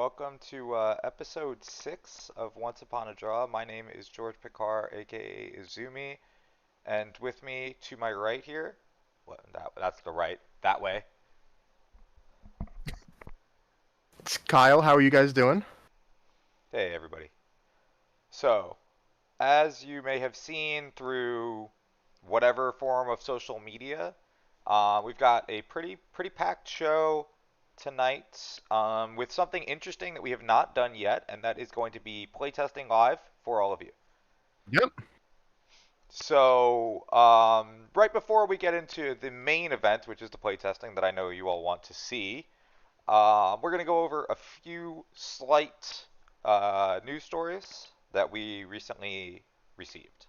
welcome to episode 6 of Once Upon a Draw. My name is George Pekar, aka Izumi, and with me to my right here, that's the right, that way. It's Kyle. How are you guys doing? Hey everybody. So, as you may have seen through whatever form of social media, we've got a pretty packed show tonight with something interesting that we have not done yet, and that is going to be playtesting live for all of you. Yep. So, right before we get into the main event, which is the playtesting that I know you all want to see, we're going to go over a few slight news stories that we recently received.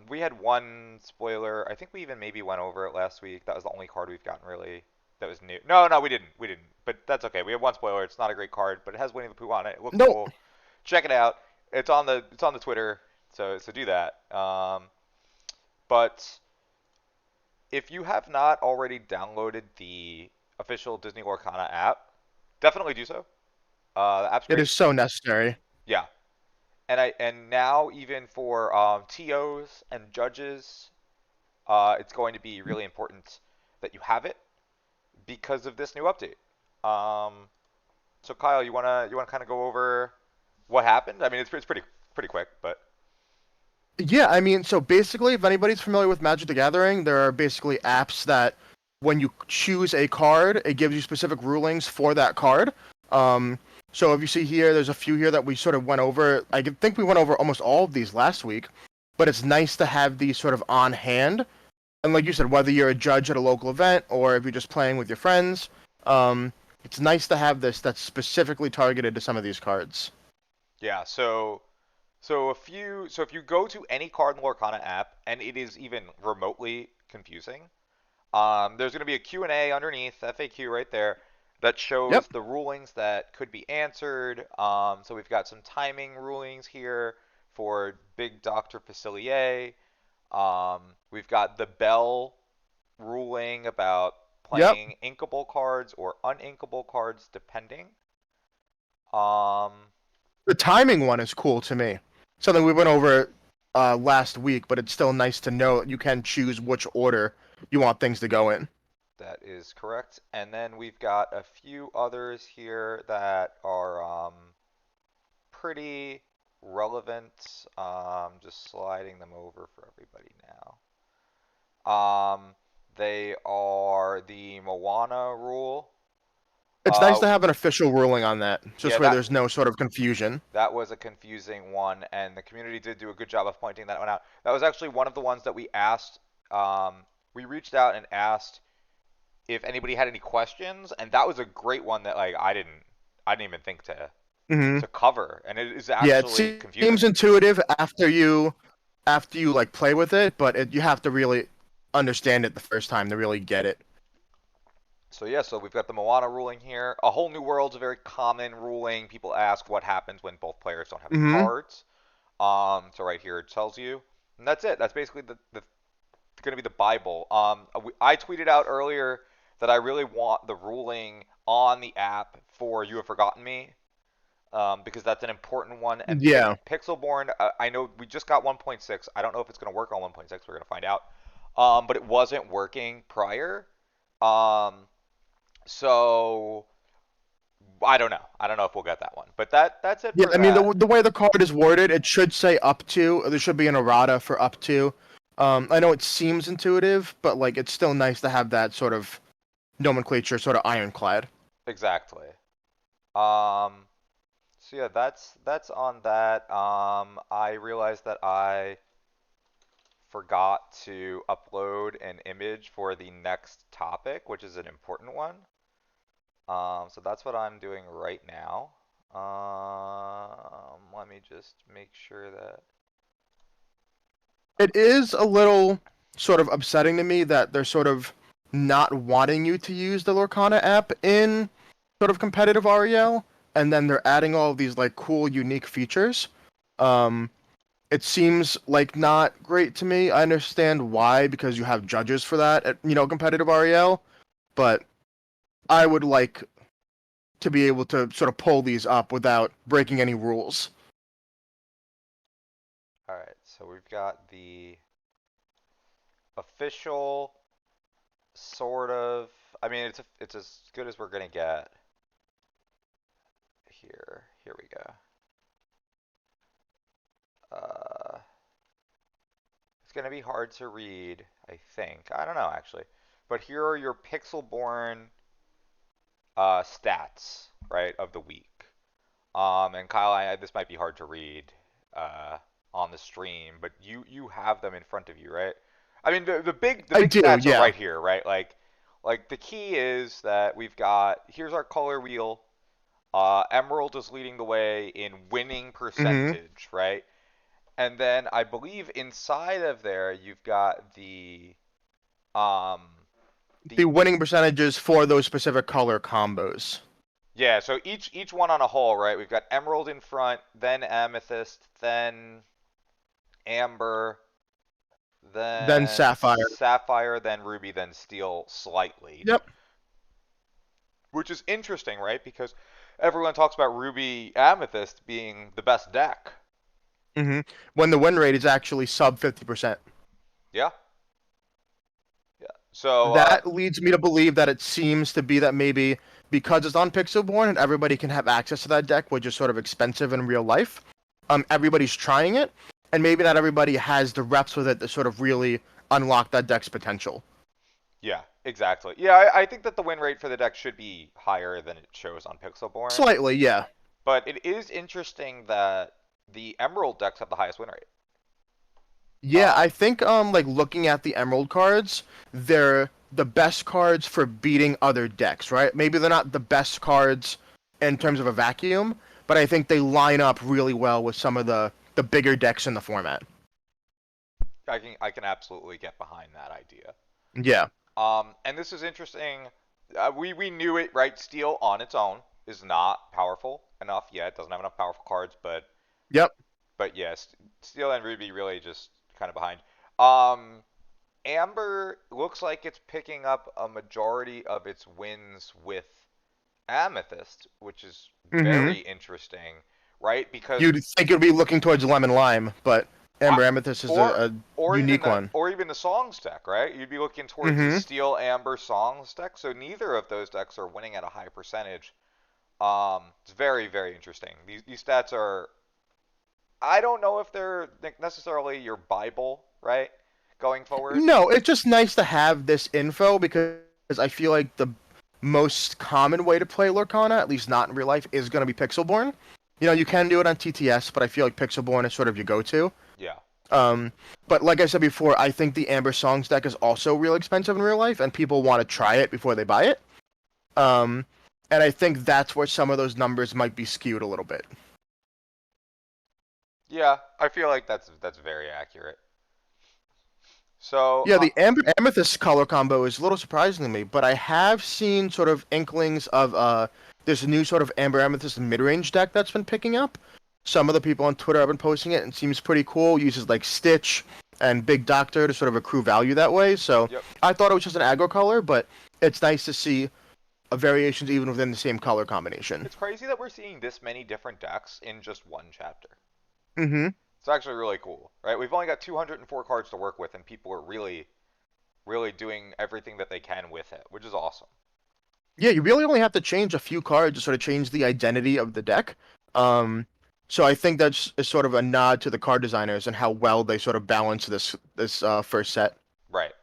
We had one spoiler. I think we even maybe went over it last week. That was the only card we've gotten really that was new. No, we didn't. We didn't. But that's okay. We have one spoiler. It's not a great card, but it has Winnie the Pooh on it. It looks No. cool. Check it out. It's on the Twitter. So do that. But if you have not already downloaded the official Disney Lorcana app, definitely do so. The app's It great. is so necessary. Yeah, and now even for TOs and judges, it's going to be really important that you have it because of this new update. Um, so Kyle, you wanna kind of go over what happened? I mean, it's pretty quick, but Yeah, so basically, if anybody's familiar with Magic the Gathering, there are basically apps that when you choose a card, it gives you specific rulings for that card. Um, so if you see here, there's a few here that we sort of went over. Think we went over almost all of these last week, but it's nice to have these sort of on hand. And like you said, whether you're a judge at a local event or if you're just playing with your friends, it's nice to have this that's specifically targeted to some of these cards. yeah. So if you go to any card in the Lorcana app and it is even remotely confusing, there's going to be a Q&A underneath, FAQ right there, that Yep. shows the rulings that could be answered. So we've got some timing rulings here for Big Dr. Facilier. We've got the Bell ruling about Yep. playing inkable cards or uninkable cards depending. Um, The timing one is cool to me. Something we went over last week, but it's still nice to know that you can choose which order you want things to go in. that is correct. And then we've got a few others here that are pretty relevant. Just sliding them over for everybody now. They are the Moana rule. It's nice Uh, to have an official ruling on that, yeah, just where there's no sort of confusion. that was a confusing one, and the community did do a good job of pointing that one out. That was actually one of the ones that we asked. We reached out and asked if anybody had any questions, and that was a great one that like I didn't even think to hmm to cover, and it is Yeah, it actually confusing. seems intuitive after you like play with it, but you have to really understand it the first time to really get it. So yeah, so we've got the Moana ruling here. A whole new world's a very common ruling. People ask what happens when both players don't have the hmm cards. So right here it tells you, and that's it. That's basically the going to be the Bible. I tweeted out earlier that I really want the ruling on the app for You Have Forgotten Me, because that's an important one. And Yeah. Pixelborn, I know we just got 1.6. I don't know if it's going to work on 1.6. We're going to find out. But it wasn't working prior. Um, so I don't know. I don't know if we'll get that one. But that's it Yeah, for the that. the way the card is worded, it should say up to. There should be an errata for up to. I know it seems intuitive, but like it's still nice to have that sort of nomenclature, sort of ironclad. Exactly. Um, so yeah, that's on that. I realized that I forgot to upload an image for the next topic, which is an important one. So that's what I'm doing right now. Let me just make sure that. It is a little sort of upsetting to me that they're sort of not wanting you to use the Lorcana app in sort of competitive REL, and then they're adding all of these like cool, unique features. Um, it seems like not great to me. I understand why because you have judges for that at competitive REL, but I would like to be able to sort of pull these up without breaking any rules. All right, so we've got the official sort of. I mean, it's as good as we're gonna get here. Here we go. Uh, it's gonna be hard to read, I think. I don't know actually, but here are your Pixelborn stats, right, of the week. And Kyle, this might be hard to read uh, on the stream, but you have them in front of you, right? I mean, the I big do, stats are yeah. right here, right? Like the key is that we've got here's our color wheel. Emerald is leading the way in winning Hmm. percentage, right? And then I believe inside of there you've got um The the winning percentages for those specific color combos. yeah, so each one on a whole, right? We've got emerald in front, then amethyst, then amber, Then then sapphire. sapphire, then ruby, then steel slightly. Yep. Which is interesting, right? Because everyone talks about ruby amethyst being the best deck. Hmm. When the win rate is actually sub 50%. Yeah, yeah. So That leads me to believe that it seems to be that maybe because it's on Pixelborn and everybody can have access to that deck, which is sort of expensive in real life, everybody's trying it, and maybe not everybody has the reps with it to sort of really unlock that deck's potential. yeah, exactly. Yeah, I think that the win rate for the deck should be higher than it shows on Pixelborn. Slightly, yeah. But it is interesting that the emerald decks have the highest win rate. Yeah, Um, I think like looking at the Emerald cards, they're the best cards for beating other decks, right? Maybe they're not the best cards in terms of a vacuum, but I think they line up really well with some of the bigger decks in the format. I can absolutely get behind that idea. Yeah. And this is interesting. We knew it, right? Steel on its own is not powerful enough yet. It doesn't have enough powerful cards, Yep. but yes, Steel and Ruby really just kind of behind. Um, Amber looks like it's picking up a majority of its wins with Amethyst, which is Mm-hmm. very interesting, right? Because You'd think it would be looking towards Lemon Lime, but I, Amber Amethyst is or a unique one. or even the songs deck, right? You'd be looking towards the Mm-hmm. Steel Amber songs deck. So neither of those decks are winning at a high percentage. It's very interesting. These stats are. I don't know if they're necessarily your Bible, right? Going forward. No, it's just nice to have this info because I feel like the most common way to play Lorcana, at least not in real life, is going to be Pixelborn. You know, you can do it on TTS, but I feel like Pixelborn is sort of your go-to. Yeah. Um, but like I said before, I think the Amber Songs deck is also real expensive in real life, and people want to try it before they buy it. Um, and I think that's where some of those numbers might be skewed a little bit. Yeah, I feel like that's very accurate. So, Yeah, the Amber Amethyst color combo is a little surprising to me, but I have seen sort of inklings of this new sort of Amber Amethyst mid-range deck that's been picking up. Some of the people on Twitter have been posting it and it seems pretty cool. Uses like Stitch and Big Doctor to sort of accrue value that way. So yep. I thought it was just an aggro color, but it's nice to see variations even within the same color combination. It's crazy that we're seeing this many different decks in just one chapter. Mm-hmm. It's actually really cool, right? We've only got 204 cards to work with, and people are really doing everything that they can with it, which is awesome. Yeah, you really only have to change a few cards to sort of change the identity of the deck. Um, so I think that's is sort of a nod to the card designers and how well they sort of balance this first set. Right.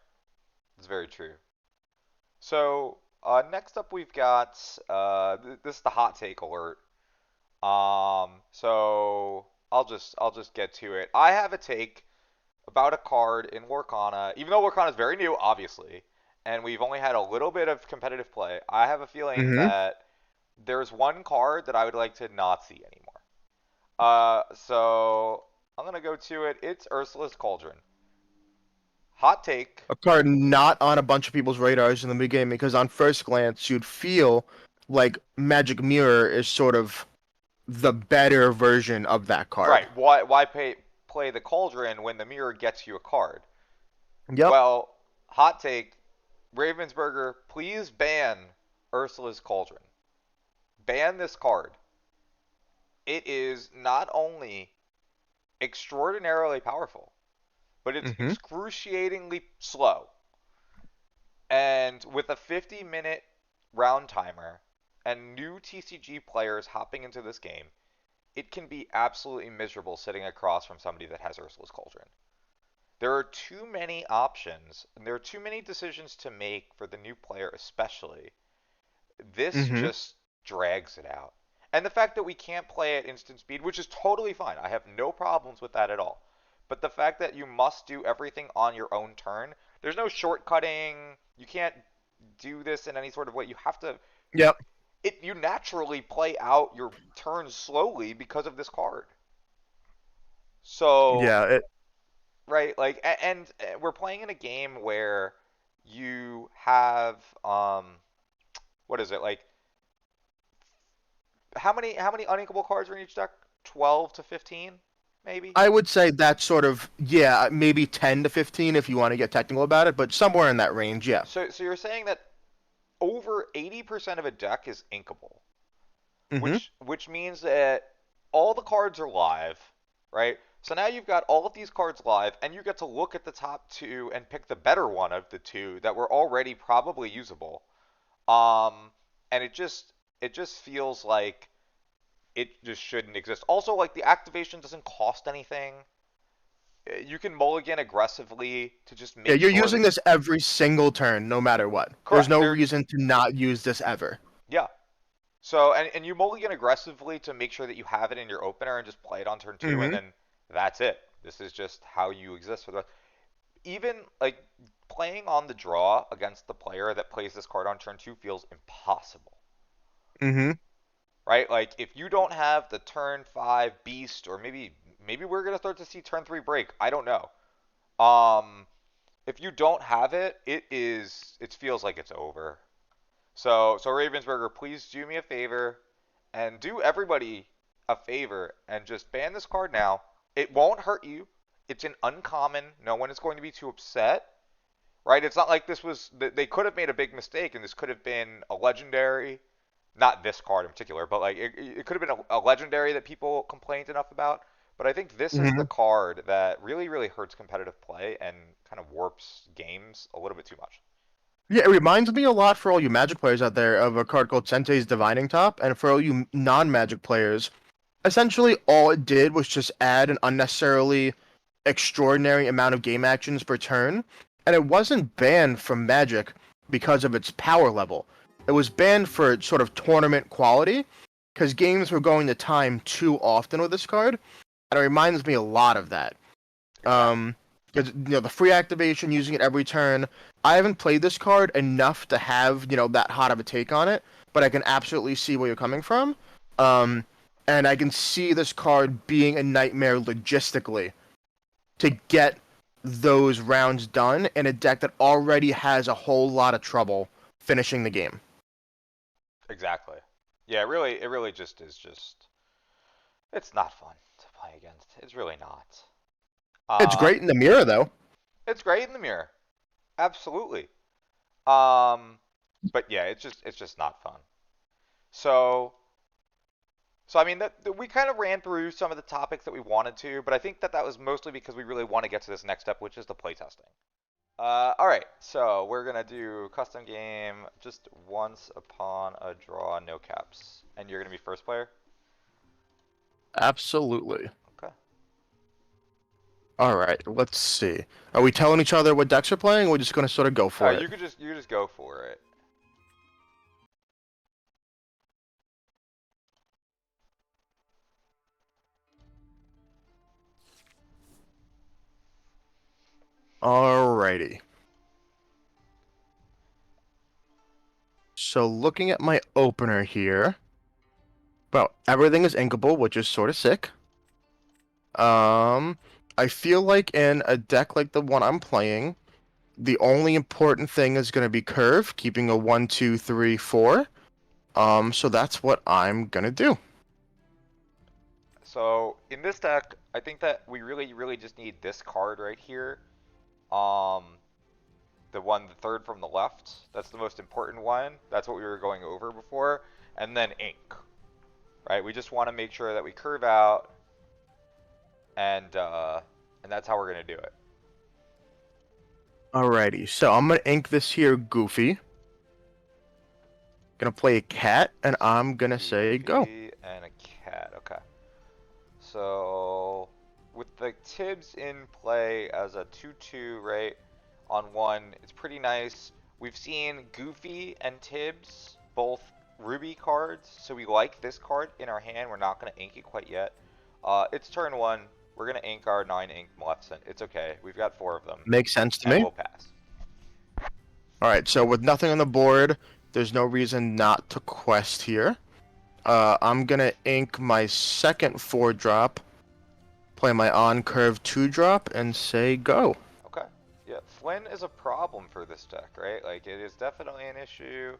It's very true. So next up, we've got this is the hot take alert. So I'll just get to it. I have a take about a card in Lorcana, even though Lorcana is very new, obviously, and we've only had a little bit of competitive play. I have a feeling Mm-hmm. that there's one card that I would like to not see anymore. So I'm gonna go to it. It's Ursula's Cauldron. Hot take. A card not on a bunch of people's radars in the beginning because on first glance you'd feel like Magic Mirror is sort of the better version of that card. Right. Why play the Cauldron when the mirror gets you a card? Yep. Well, hot take. Ravensburger, please ban Ursula's Cauldron. ban this card, it is not only extraordinarily powerful, but it's Mm-hmm. excruciatingly slow. And with a 50-minute round timer and new TCG players hopping into this game, it can be absolutely miserable sitting across from somebody that has Ursula's Cauldron. There are too many options, and there are too many decisions to make for the new player, especially. This Mm-hmm. just drags it out. And the fact that we can't play at instant speed, which is totally fine, I have no problems with that at all. But the fact that you must do everything on your own turn, there's no shortcutting. You can't do this in any sort of way. You have to. Yep. You naturally play out your turns slowly because of this card. So Yeah. right, like, and we're playing in a game where you have what is it like? How many unequal cards are in each deck? 12 to 15, maybe. I would say that's sort of, yeah, maybe 10 to 15 if you want to get technical about it, but somewhere in that range, yeah. So you're saying that over 80% of a deck is inkable, Mm-hmm. which means that all the cards are live, right? So now you've got all of these cards live, and you get to look at the top two and pick the better one of the two that were already probably usable. Um, and it just feels like it just shouldn't exist. Also, like the activation doesn't cost anything. You can mulligan aggressively to just Yeah, make you're sure using that this every single turn, no matter what. There's correct. no There, reason to not use this ever. yeah. So and you mulligan aggressively to make sure that you have it in your opener and just play it on turn two, and Mm-hmm. then that's it. This is just how you exist for the even like playing on the draw against the player that plays this card on turn two feels impossible. Mm-hmm. Right? Like if you don't have the turn five beast, or maybe we're gonna start to see turn three break. I don't know. Um, if you don't have it, it feels like it's over. So Ravensburger, please do me a favor and do everybody a favor and just ban this card now. It won't hurt you. It's an uncommon. No one is going to be too upset, right? It's not like this was they could have made a big mistake and this could have been a legendary, not this card in particular, but like it could have been a legendary that people complained enough about. But I think this is the Mm-hmm. card that really, really hurts competitive play and kind of warps games a little bit too much. Yeah, it reminds me a lot for all you Magic players out there of a card called Sentei's Divining Top, and for all you non-Magic players, essentially all it did was just add an unnecessarily extraordinary amount of game actions per turn, and it wasn't banned from Magic because of its power level. It was banned for sort of tournament quality, because games were going to time too often with this card, and it reminds me a lot of that. Exactly. Because the free activation, using it every turn. I haven't played this card enough to have that hot of a take on it, but I can absolutely see where you're coming from. Um, and I can see this card being a nightmare logistically to get those rounds done in a deck that already has a whole lot of trouble finishing the game. Exactly. Yeah, it really just is just it's not fun to play against. It's really not. It's Uh great in the mirror though. it's great in the mirror. Absolutely. Um but yeah, it's just not fun. So so I mean that we kind of ran through some of the topics that we wanted to, but I think that was mostly because we really want to get to this next step, which is the playtesting. All right, so we're gonna do custom game just once upon a draw, no caps, and you're gonna be first player. Absolutely. Okay. All right, let's see. Are we telling each other what decks we're playing? Or we're just gonna sort of go All for right, it. you just go for it. Alrighty. So looking at my opener here, well, everything is inkable, which is sort of sick. Um, I feel like in a deck like the one I'm playing, the only important thing is going to be curve, keeping a 1, 2, 3, 4. So that's what I'm gonna do. So in this deck, I think that we really, really just need this card right here. Um, the third from the left. That's the most important one. That's what we were going over before. And then ink, right? We just want to make sure that we curve out, and that's how we're gonna do it. Alrighty, so I'm gonna ink this here Goofy. Gonna play a cat, and I'm gonna say go. And a cat. Okay. So with the Tibbs in play as a 2/2, right? On one, it's pretty nice. We've seen Goofy and Tibbs both Ruby cards, so we like this card in our hand. We're not gonna ink it quite yet. It's turn one. We're gonna ink our 9 ink Maleficent. It's okay. We've got 4 of them. Makes sense to and me. We'll pass. Alright, so with nothing on the board, there's no reason not to quest here. I'm gonna ink my second 4-drop, play my on-curve 2-drop, and say go. Okay. Yeah, Flynn is a problem for this deck, right? Like, it is definitely an issue.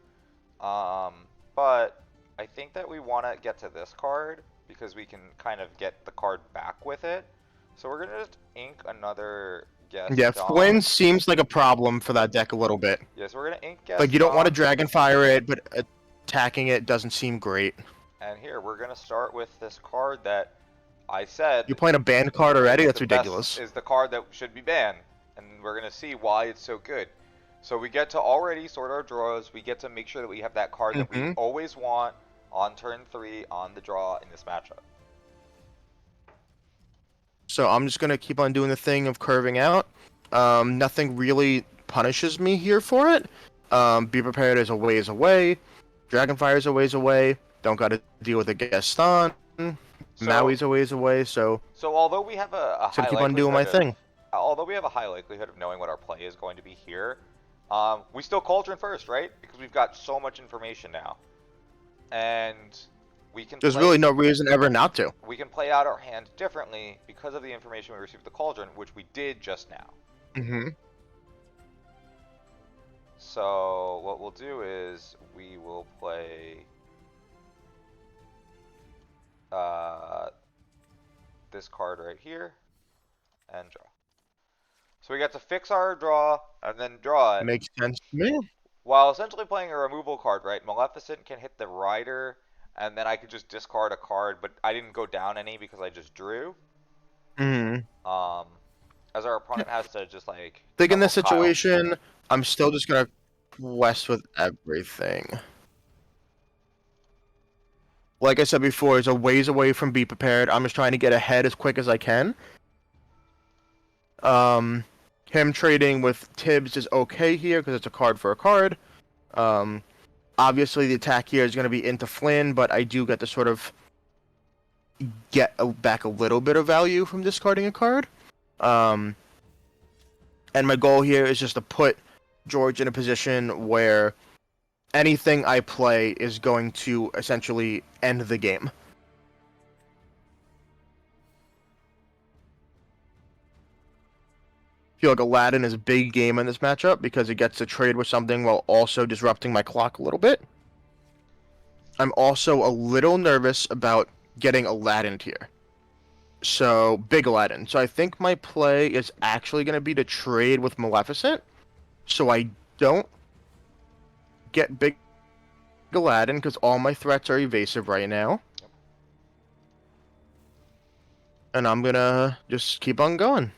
But I think that we want to get to this card because we can kind of get the card back with it. So we're gonna just ink another Gaston. Yeah, Flynn seems like a problem for that deck a little bit. Yeah, so we're gonna ink Gaston. Like, you don't want to Dragonfire it, but attacking it doesn't seem great. And here, we're gonna start with this card that I said... You're playing a banned card already? That's ridiculous. Is the card that should be banned. And we're gonna see why it's so good. So we get to already sort our draws. We get to make sure that we have that card that we always want on turn 3 on the draw in this matchup. So I'm just going to keep on doing the thing of curving out. Nothing really punishes me here for it. Be Prepared is a ways away. Dragonfire is a ways away. Don't got to deal with a Gaston. Maui's a ways away, so although we have a high keep on doing my thing. Although we have a high likelihood of knowing what our play is going to be here, we still Cauldron first, right? Because we've got so much information now. And we can there's really no reason ever not to. We can play out our hand differently because of the information we received with the Cauldron, which we did just now. So what we'll do is we will play this card right here and draw. So we got to fix our draw and then draw it. Makes sense to me. While essentially playing a removal card, right? Maleficent can hit the Rider, and then I could just discard a card, but I didn't go down any because I just drew. As our opponent has to just like... I think in this situation, I'm still just going to quest with everything. Like I said before, it's a ways away from Be Prepared. I'm just trying to get ahead as quick as I can. Him trading with Tibbs is okay here because it's a card for a card. Obviously, the attack here is going to be into Flynn, but I do get to sort of get back a little bit of value from discarding a card. And my goal here is just to put George in a position where anything I play is going to essentially end the game. I feel like Aladdin is a big game in this matchup because it gets to trade with something while also disrupting my clock a little bit. I'm also a little nervous about getting Aladdin here. So, big Aladdin. So I think my play is actually going to be to trade with Maleficent. So I don't get big Aladdin because all my threats are evasive right now. And I'm going to just keep on going.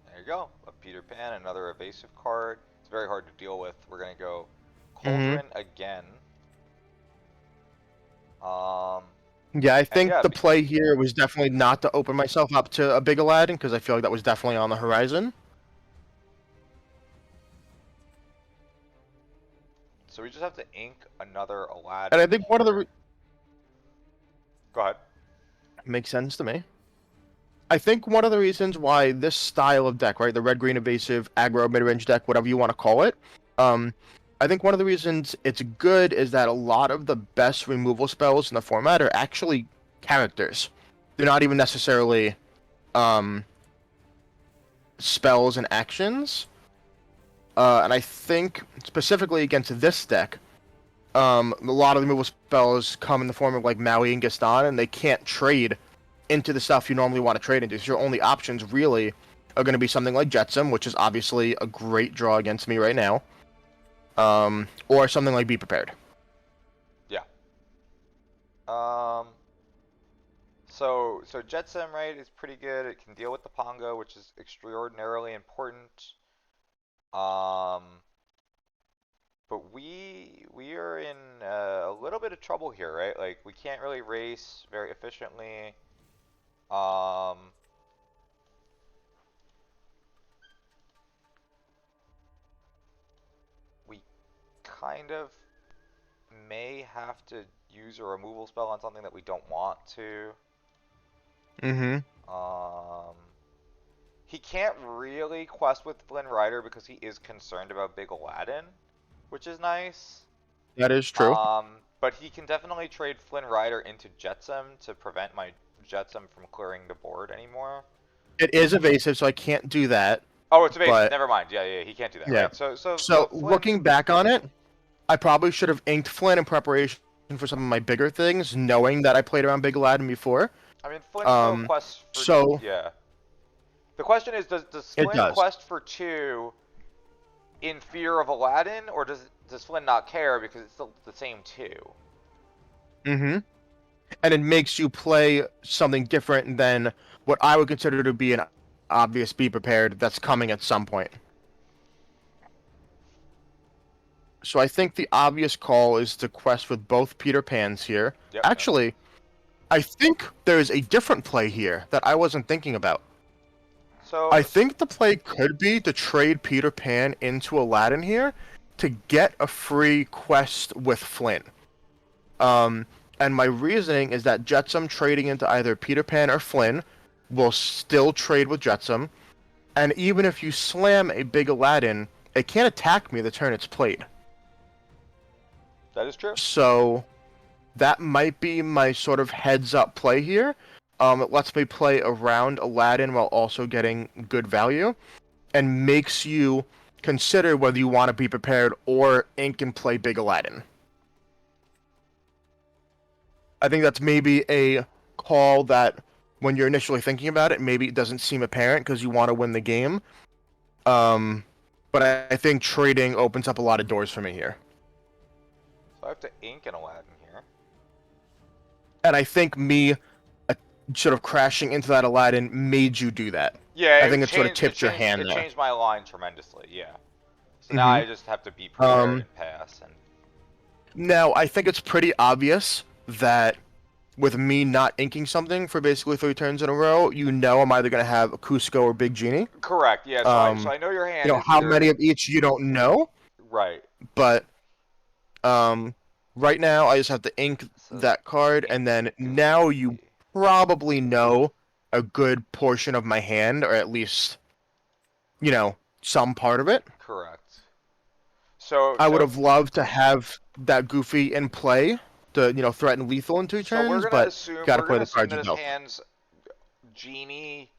There you go. A Peter Pan, another evasive card. It's very hard to deal with. We're going to go Cauldron again. Yeah, I think the play here was definitely not to open myself up to a big Aladdin because I feel like that was definitely on the horizon. So we just have to ink another Aladdin. And I think one of the... Go ahead. Makes sense to me. I think one of the reasons why this style of deck, right, the red-green evasive, aggro, mid-range deck, whatever you want to call it, I think one of the reasons it's good is that a lot of the best removal spells in the format are actually characters. They're not even necessarily spells and actions. And I think, specifically against this deck, a lot of the removal spells come in the form of like Maui and Gaston, and they can't trade into the stuff you normally want to trade into. So your only options, really, are going to be something like Jetsam, which is obviously a great draw against me right now, or something like Be Prepared. Yeah. Um. So Jetsam, right, is pretty good. It can deal with the Pongo, which is extraordinarily important. Um. But we are in a little bit of trouble here, right? Like we can't really race very efficiently. Um. We kind of may have to use a removal spell on something that we don't want to. Mm-hmm. Um, he can't really quest with Flynn Rider because he is concerned about Big Aladdin, which is nice. That is true. But he can definitely trade Flynn Rider into Jetsam to prevent my Jetsam from clearing the board anymore. It is evasive, so I can't do that. Oh, it's evasive. But Never mind. Yeah, he can't do that, yeah. right? So So Flynn. looking back on it, I probably should have inked Flynn in preparation for some of my bigger things, knowing that I played around Big Aladdin before. I mean, Flynn still quests for. So Yeah. The question is, does it Flynn does. quest for 2 in fear of Aladdin, or does Flynn not care because it's still the same 2? Mm-hmm. And it makes you play something different than what I would consider to be an obvious Be Prepared that's coming at some point. So I think the obvious call is to quest with both Peter Pans here. Yep. Actually, I think there's a different play here that I wasn't thinking about. So I think the play could be to trade Peter Pan into Aladdin here to get a free quest with Flynn. And my reasoning is that Jetsam trading into either Peter Pan or Flynn will still trade with Jetsam, and even if you slam a big Aladdin, it can't attack me the turn it's played. that is true. So that might be my sort of heads-up play here. It lets me play around Aladdin while also getting good value, and makes you consider whether you want to be prepared or ink and play big Aladdin. I think that's maybe a call that, when you're initially thinking about it, maybe it doesn't seem apparent because you want to win the game. But I think trading opens up a lot of doors for me here. So I have to ink an Aladdin here. And I think me sort of crashing into that Aladdin made you do that. Yeah, I think it sort of tipped your hand It there. changed my line tremendously. Yeah. So now I just have to be prepared and pass. And Now, I think it's pretty obvious that with me not inking something for basically 3 turns in a row, you know I'm either going to have a Cusco or Big Genie. correct. Yeah. So I know your hand. You know, is how either... many of each you don't know. Right. But right now I just have to ink that card, and then now you probably know a good portion of my hand, or at least, you know, some part of it. Correct. So I would have loved to have that Goofy in play to, you know, threaten lethal in 2 So turns, but gotta play the cards that his yourself. hand's Genie,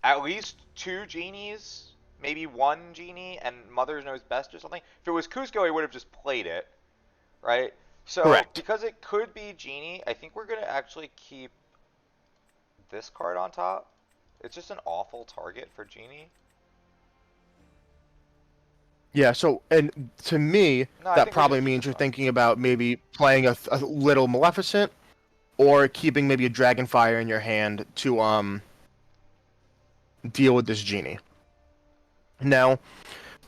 at least 2 Genies, maybe 1 Genie, and Mother knows best or something. If it was Cusco, he would have just played it, right? So Correct. because it could be Genie, I think we're gonna actually keep this card on top. It's just an awful target for Genie. Yeah, so, and to me, No, I that think we probably just keep means this you're one. thinking about maybe playing a little Maleficent, or keeping maybe a Dragonfire in your hand to deal with this Genie. Now,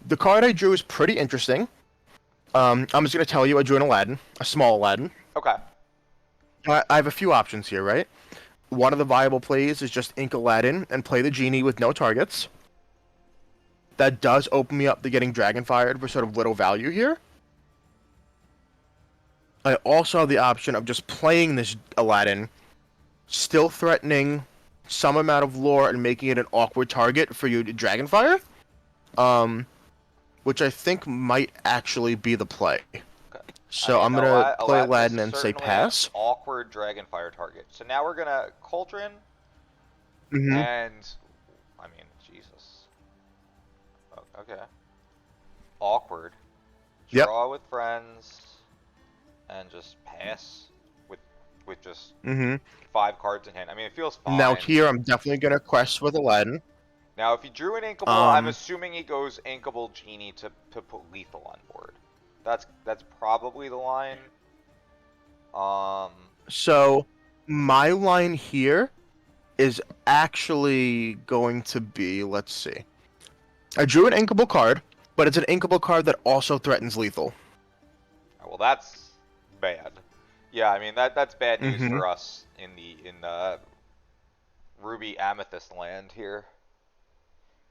the card I drew is pretty interesting. I'm just gonna tell you I drew an Aladdin, a small Aladdin. Okay. I have a few options here, right? One of the viable plays is just ink Aladdin and play the Genie with no targets. That does open me up to getting Dragonfired for sort of little value here. I also have the option of just playing this Aladdin, still threatening some amount of lore and making it an awkward target for you to Dragonfire. Which I think might actually be the play. Okay. So I'm gonna play Aladdin is and say certainly pass. an awkward Dragonfire target. So now we're gonna Cauldron, Mm-hmm. and I mean, Jesus. Okay. Awkward. Yep. Draw with friends, and just pass with just Mm-hmm. 5 cards in hand. I mean, it feels fine. Now here I'm definitely gonna quest with Aladdin. Now, if he drew an inkable, I'm Um, assuming he goes inkable genie to put lethal on board. That's probably the line. Um, so my line here is actually going to be, let's see. I drew an inkable card, but it's an inkable card that also threatens lethal. well, that's bad. Yeah, I mean that's bad news Mm-hmm. for us in the Ruby Amethyst land here,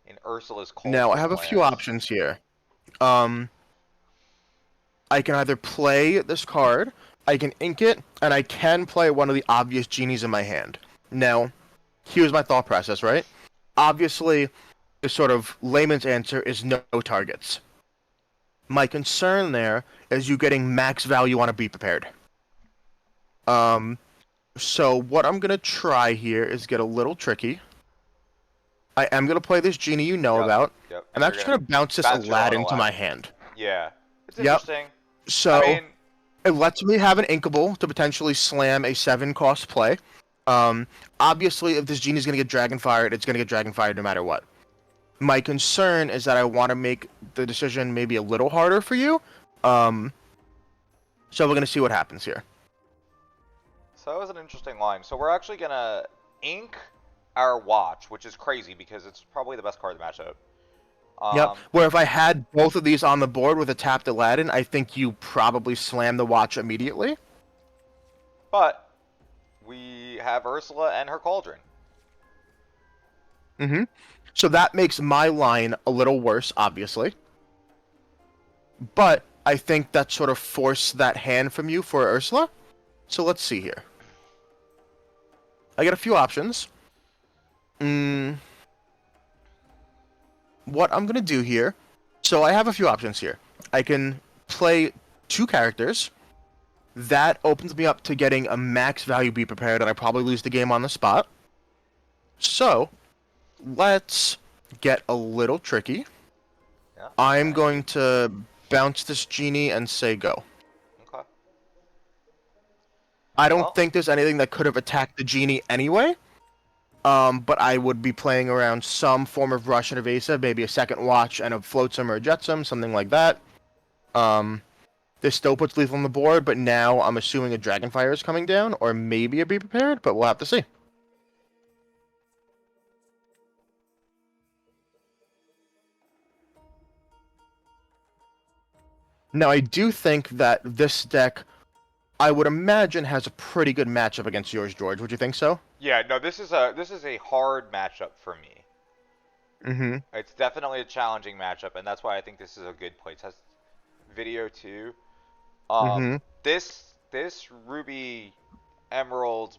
in Ursula's Now I Cauldron have a few land. options here. Um, I can either play this card, I can ink it, and I can play one of the obvious genies in my hand. Now, here's my thought process, right? Obviously, the sort of layman's answer is no targets. My concern there is you getting max value on a Be Prepared. Um, so what I'm gonna try here is get a little tricky. I am gonna play this genie you know Yep, about. yep. I'm And you're actually gonna gonna bounce this bounce your own Aladdin to my Aladdin. hand. Yeah, it's Yep. interesting. I So mean, it lets me have an inkable to potentially slam a 7 cost play. Um, Obviously, if this genie's gonna get dragon fired, it's gonna get dragon fired no matter what. My concern is that I want to make the decision maybe a little harder for you. Um, so we're gonna see what happens here. so that was an interesting line. So we're actually gonna ink our watch, which is crazy because it's probably the best card in the matchup. Yep. Where if I had both of these on the board with a tapped Aladdin, I think you probably slam the watch immediately. But we have Ursula and her Cauldron. Mm-hmm. So that makes my line a little worse, obviously. But I think that sort of forced that hand from you for Ursula. So let's see here. I get a few options. What I'm gonna do here. So I have a few options here. I can play 2 characters. That opens me up to getting a max value Be Prepared, and I probably lose the game on the spot. So let's get a little tricky. Yeah. I'm Okay. going to bounce this genie and say go. Okay. I don't Well, think there's anything that could have attacked the genie anyway. But I would be playing around some form of rush and evasive, maybe a second watch and a floatsome or a jetsam, something like that. Um, this still puts lethal on the board, but now I'm assuming a Dragonfire is coming down, or maybe a Be Prepared, but we'll have to see. Now, I do think that this deck, I would imagine, has a pretty good matchup against yours, George. Would you think so? yeah. No, this is a hard matchup for me. Mm-hmm. It's definitely a challenging matchup, and that's why I think this is a good playtest video too. Um, Mm-hmm. this Ruby Emerald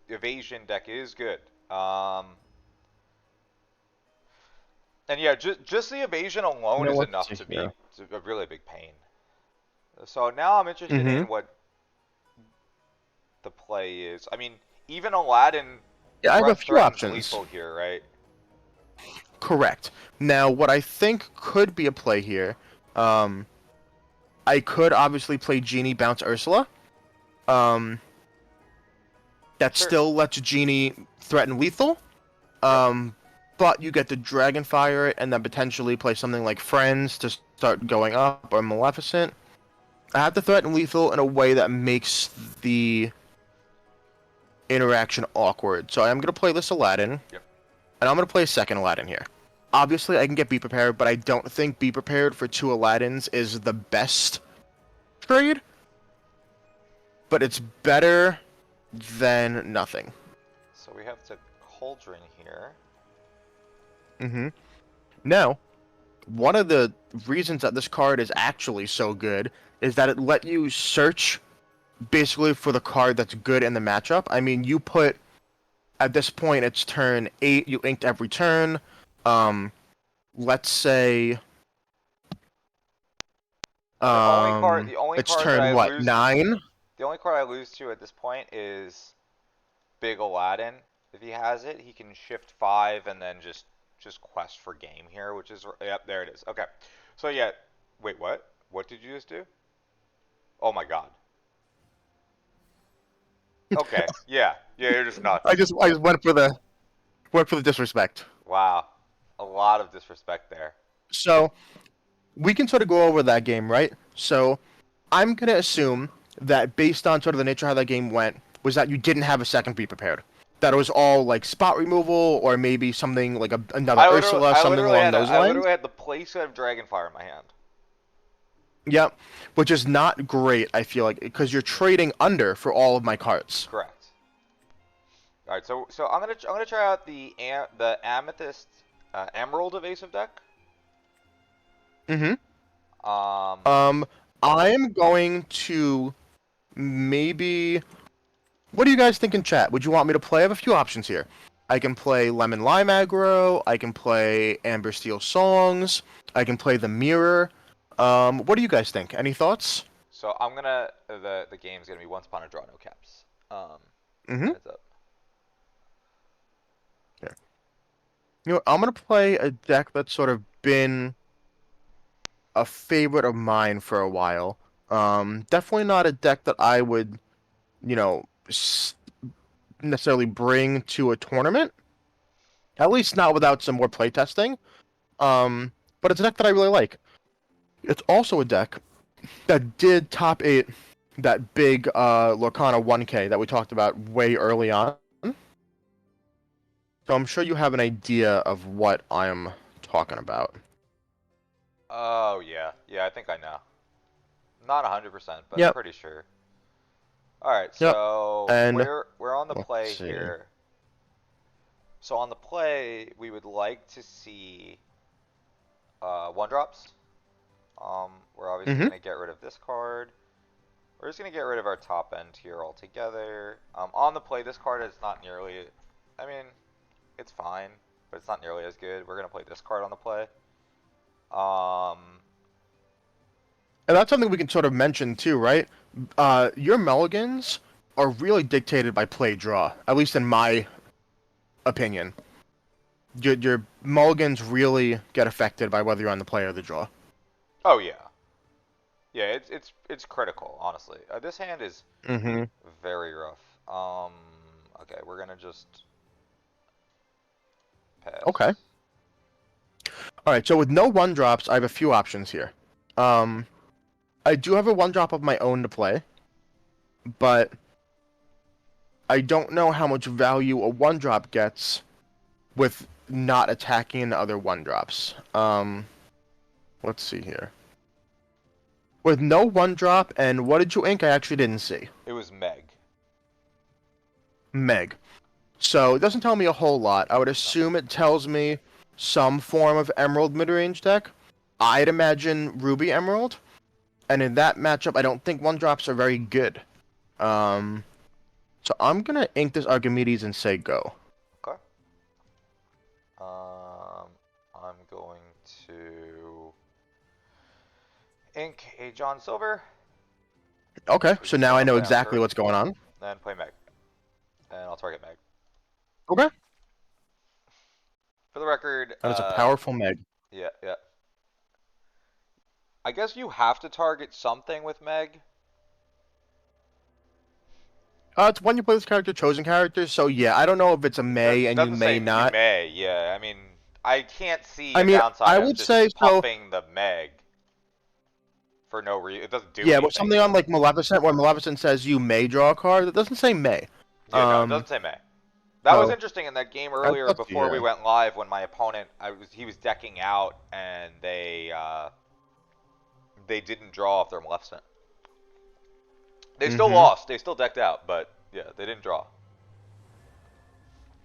evasion deck is good. And yeah, just the evasion alone Now, is let's enough see to be here. a really big pain. So now I'm interested Mm-hmm. in what the play is. I mean, even Aladdin Yeah, I have a few threatens options. lethal here, right? Correct. Now, what I think could be a play here, um, I could obviously play Genie bounce Ursula. Um, that Sure. still lets Genie threaten lethal. Yep. Um, but you get to Dragonfire it and then potentially play something like Friends to start going up or Maleficent. I have to threaten lethal in a way that makes the interaction awkward. So I'm gonna play this Aladdin, Yep. and I'm gonna play a second Aladdin here. Obviously, I can get Be Prepared, but I don't think Be Prepared for 2 Aladdins is the best trade. But it's better than nothing. So we have the Cauldron here. Mm-hmm. Now, one of the reasons that this card is actually so good is that it let you search basically for the card that's good in the matchup. I mean, you put at this point it's turn 8. You inked every turn. Um, let's say Now it's turn what 9. the only card I lose to at this point is Big Aladdin. If he has it, he can shift 5 and then just quest for game here, which is yep, there it is. Okay. So yeah, wait, what? What did you just do? Oh my god. Okay. Yeah. Yeah, you're just nuts. I just went for the disrespect. Wow. A lot of disrespect there. So we can sort of go over that game, right? So I'm gonna assume that based on sort of the nature of how that game went, was that you didn't have a second be prepared. That it was all like spot removal or maybe something like another Ursula, something along those I lines. literally had the playset of Dragonfire in my hand. Yep, which is not great. I feel like because you're trading under for all of my cards. Correct. All right, so I'm gonna try out the Amethyst Emerald evasive deck. Mm-hmm. Um, Um, I'm going to maybe. What do you guys think in chat? Would you want me to play? I have a few options here. I can play Lemon Lime Aggro. I can play Amber Steel Songs. I can play The Mirror. What do you guys think? Any thoughts? so I'm gonna the game's gonna be Once Upon a Draw No Caps. Mm-hmm. Heads up. Here. You know, I'm gonna play a deck that's sort of been a favorite of mine for a while. Definitely not a deck that I would, you know, necessarily bring to a tournament. At least not without some more playtesting. But it's a deck that I really like. It's also a deck that did top 8 that big Lorcana 1K that we talked about way early on. So I'm sure you have an idea of what I'm talking about. Oh yeah, yeah. I think I know. Not 100%, but Yep, pretty sure. All right, yep. so And we're on the let's play see. here. So on the play, we would like to see one drops. We're obviously Mm-hmm. gonna get rid of this card. We're just gonna get rid of our top end here altogether. On the play, this card is not nearly. I mean, it's fine, but it's not nearly as good. We're gonna play this card on the play. Um, And that's something we can sort of mention too, right? Your mulligans are really dictated by play draw, at least in my opinion. Your mulligans really get affected by whether you're on the play or the draw. oh yeah, yeah. It's critical, honestly. This hand is Mm-hmm. very rough. Okay, we're gonna just Okay. pass. All right. So with no one drops, I have a few options here. Um, I do have a one drop of my own to play, but I don't know how much value a one drop gets with not attacking the other one drops. Let's see here. With no one drop and what did you ink? I actually didn't see. It was Meg. Meg. So it doesn't tell me a whole lot. I would assume it tells me some form of Emerald mid-range deck. I'd imagine Ruby Emerald. And in that matchup, I don't think one drops are very good. Um, so I'm gonna ink this Archimedes and say go. Okay. I'm going to ink a John Silver. Okay, We so can now go I and know play on exactly turn, what's going on. then play Meg, and I'll target Meg. Okay. For the record, That is a powerful Meg. yeah, yeah. I guess you have to target something with Meg. It's when you play this character, chosen characters. So yeah, I don't know if it's a may It and you doesn't say may you not. may. Yeah, I mean, I can't see I a mean, downside I of would just say so. pumping the Meg for no reason. It doesn't do Yeah, but anything. something on like Maleficent, where Maleficent says you may draw a card, that doesn't say may. Yeah, no, it Um, doesn't say May. That was so interesting in that game that's earlier up to before we you. went live when my opponent he was decking out and they didn't draw off their Maleficent. They still Mm-hmm. lost. They still decked out, but yeah, they didn't draw.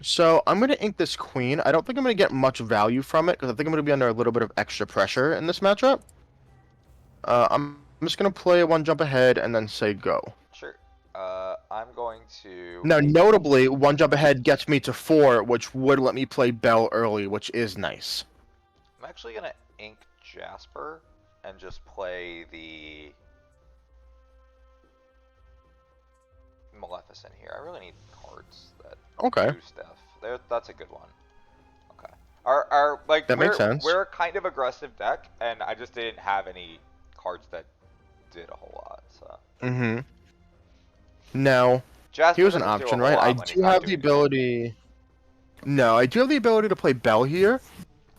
So I'm gonna ink this queen. I don't think I'm gonna get much value from it because I think I'm gonna be under a little bit of extra pressure in this matchup. I'm just gonna play one jump ahead and then say go. Sure. I'm going to Now, ink. notably, one jump ahead gets me to 4, which would let me play Bell early, which is nice. I'm actually gonna ink Jasper and just play the Maleficent here. I really need cards that Okay, do stuff. That's a good one. Okay. Our like that makes sense. we're a kind of aggressive deck, and I just didn't have any cards that did a whole lot. So Mm-hmm. Now, Jasper here's an doesn't do a option, whole right? I lot when he's do not have the doing anything. ability. No, I do have the ability to play Bell here,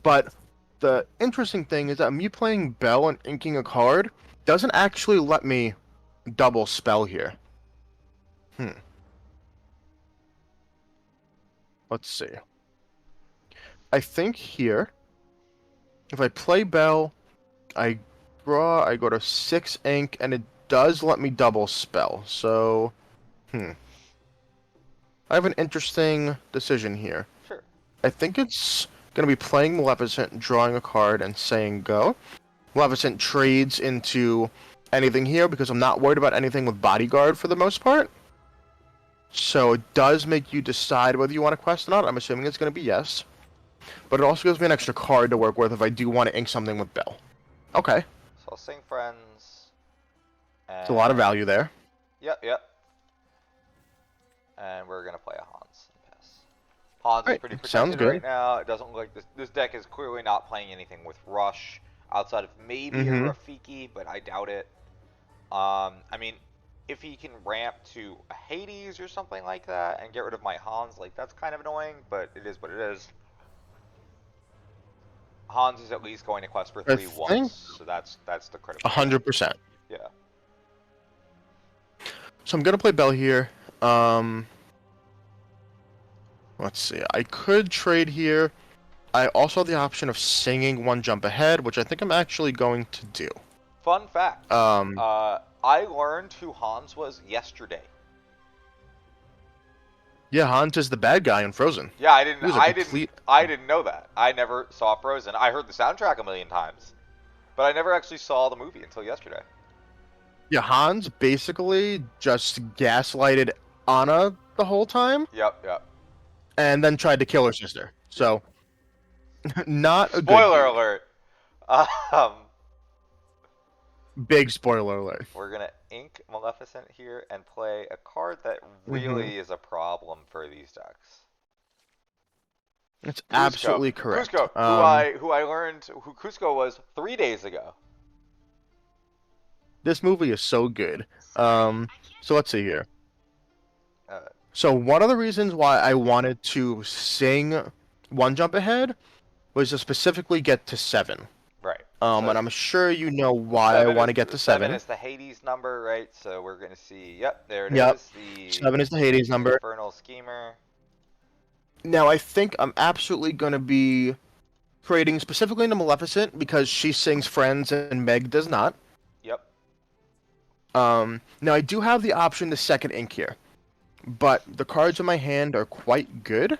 But the interesting thing is that me playing Bell and inking a card doesn't actually let me double spell here. Let's see. I think here, if I play Bell, I draw, I go to 6 ink, and it does let me double spell. So, I have an interesting decision here. Sure. I think it's going to be playing Maleficent, drawing a card, and saying go. Maleficent trades into anything here because I'm not worried about anything with Bodyguard for the most part. So it does make you decide whether you want to quest or not. I'm assuming it's going to be yes. But it also gives me an extra card to work with if I do want to ink something with Bell. Okay. So I'll sing friends. There's a lot of value there. Yep. And we're gonna play a Hans and pass. Hans is Right. pretty Sounds protected good. right now. It doesn't look like this deck is clearly not playing anything with Rush outside of maybe a Rafiki, but I doubt it. I mean, if he can ramp to a Hades or something like that and get rid of my Hans, like that's kind of annoying, but it is what it is. Hans is at least going to quest for 3 once, so that's the critical. 100%. Yeah. So I'm gonna play Bell here. Let's see. I could trade here. I also have the option of singing one jump ahead, which I think I'm actually going to do. Fun fact. I learned who Hans was yesterday. Yeah, Hans is the bad guy in Frozen. Yeah, He was a complete... I didn't know that. I never saw Frozen. I heard the soundtrack a million times, but I never actually saw the movie until yesterday. Yeah, Hans basically just gaslighted Anna the whole time. Yep. And then tried to kill her sister. So, not a Spoiler good alert. Big spoiler alert. We're gonna ink Maleficent here and play a card that really is a problem for these decks. That's absolutely correct. Cusco, who I learned who Cusco was 3 days ago. This movie is so good. So let's see here. So one of the reasons why I wanted to sing one jump ahead was to specifically get to 7. Right. And I'm sure you know why I want to get to 7. 7 is the Hades number, right? So we're going to see, yep, there it is. The 7 is the Hades number. Infernal Schemer. Now, I think I'm absolutely going to be trading specifically into Maleficent because she sings Friends and Meg does not. Yep. Now, I do have the option to second ink here, but the cards in my hand are quite good,